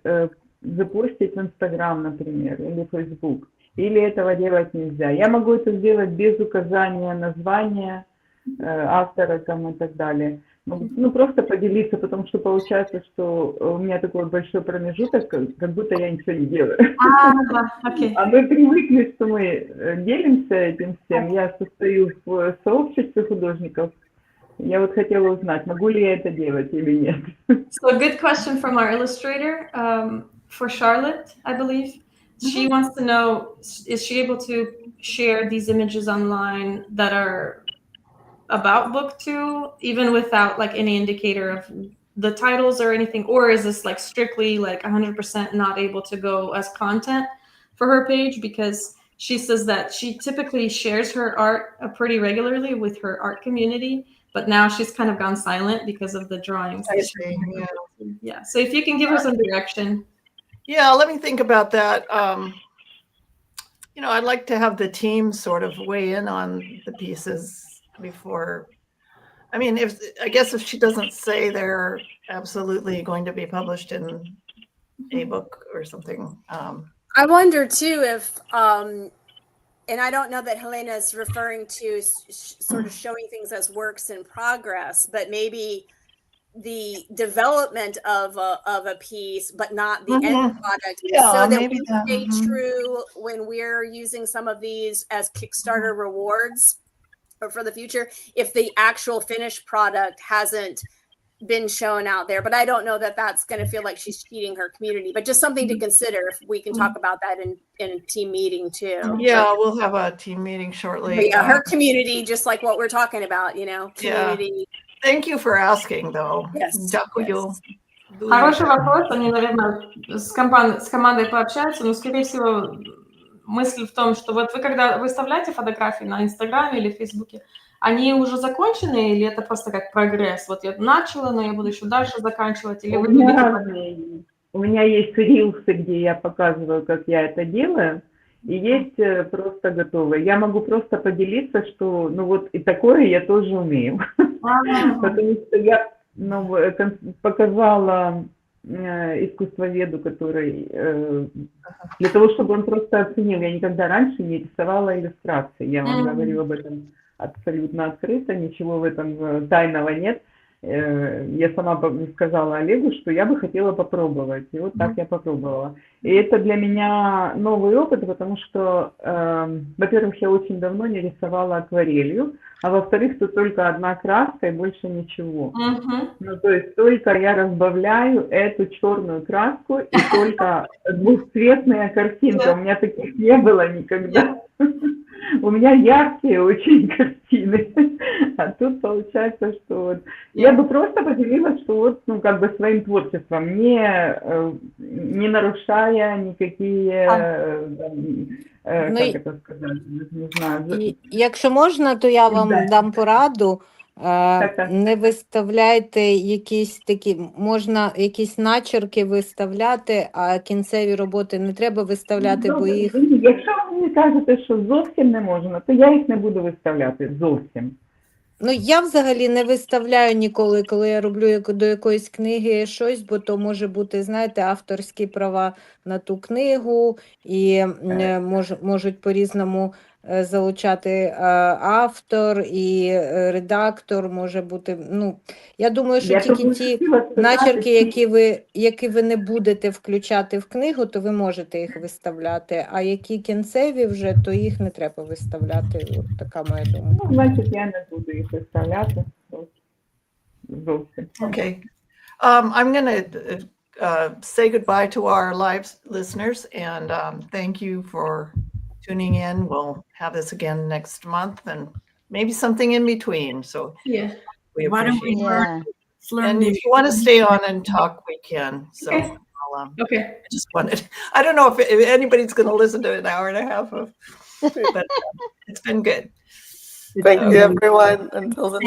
запостить в Инстаграм, например, или Фейсбук? Или этого делать нельзя? Я могу это сделать без указания названия автора там и так далее. Просто поделиться, потому что получается, что у меня такой большой промежуток, как будто я ничего не делаю. А мы привыкли, что мы делимся этим всем. Я состою в сообществе художников. Я вот хотела узнать, могу ли я это делать или нет. So a good question from our illustrator, for Charlotte, I believe. She wants to know, is she able to share these images online that are about book 2, even without like any indicator of the titles or anything, or is this like strictly like 100% not able to go as content for her page? Because she says that she typically shares her art pretty regularly with her art community, but now she's kind of gone silent because of the drawings. I see, yeah. So if you can give her some direction. Yeah, let me think about that. I'd like to have the team sort of weigh in on the pieces before. I mean, if she doesn't say they're absolutely going to be published in a book or something. I wonder too if, and I don't know that Helena is referring to sort of showing things as works in progress, but maybe the development of a piece, but not the end product, so that we stay true when we're using some of these as Kickstarter rewards for the future, if the actual finished product hasn't been shown out there. But I don't know that that's going to feel like she's cheating her community, but just something to consider if we can talk about that in a team meeting too. Yeah, we'll have a team meeting shortly. But yeah, her community, just like what we're talking about, community. Yeah. Thank you for asking, though. Yes. Дякую. Хороший вопрос. Они, наверное, с командой пообщаются, но, скорее всего, мысль в том, что вот вы когда выставляете фотографии на Инстаграме или Фейсбуке, они уже закончены или это просто как прогресс? Вот я начала, но я буду еще дальше заканчивать. Или вы у меня есть рилсы, где я показываю, как я это делаю, и есть просто готовые. Я могу просто поделиться, что, ну вот и такое я тоже умею. Потому что я показала искусствоведу, который для того, чтобы он просто оценил. Я никогда раньше не рисовала иллюстрации. Я вам говорю об этом абсолютно открыто, ничего в этом тайного нет. Я сама сказала Олегу, что я бы хотела попробовать. И вот так я попробовала. И это для меня новый опыт, потому что, во-первых, я очень давно не рисовала акварелью, а во-вторых, тут только одна краска и больше ничего. Ну, то есть только я разбавляю эту черную краску и только двухцветная картинка. У меня таких не было никогда. У меня яркие очень картины, а тут получается, что вот я бы просто поделилась, что вот, ну, как бы своим творчеством, не нарушая никакие, как это сказать, не знаю. Якщо можна, то я вам дам пораду. Не виставляйте якісь такі, можна якісь начерки виставляти, а кінцеві роботи не треба виставляти, бо їх... Якщо ви мені кажете, що зовсім не можна, то я їх не буду виставляти зовсім. Ну, я взагалі не виставляю ніколи, коли я роблю до якоїсь книги щось, бо то може бути, знаєте, авторські права на ту книгу, і можуть по-різному залучати автор і редактор, може бути, ну, я думаю, що тільки ті начерки, які ви не будете включати в книгу, то ви можете їх виставляти, а які кінцеві вже, то їх не треба виставляти, от така моя думка. Ну, значить, я не буду їх виставляти. Okay. I'm going to say goodbye to our live listeners, and thank you for tuning in. We'll have this again next month and maybe something in between. So yeah, we appreciate it. And if you want to stay on and talk, we can. So okay. I just wanted, I don't know if anybody's going to listen to an hour and a half of, but it's been good. Thank you, everyone. Until the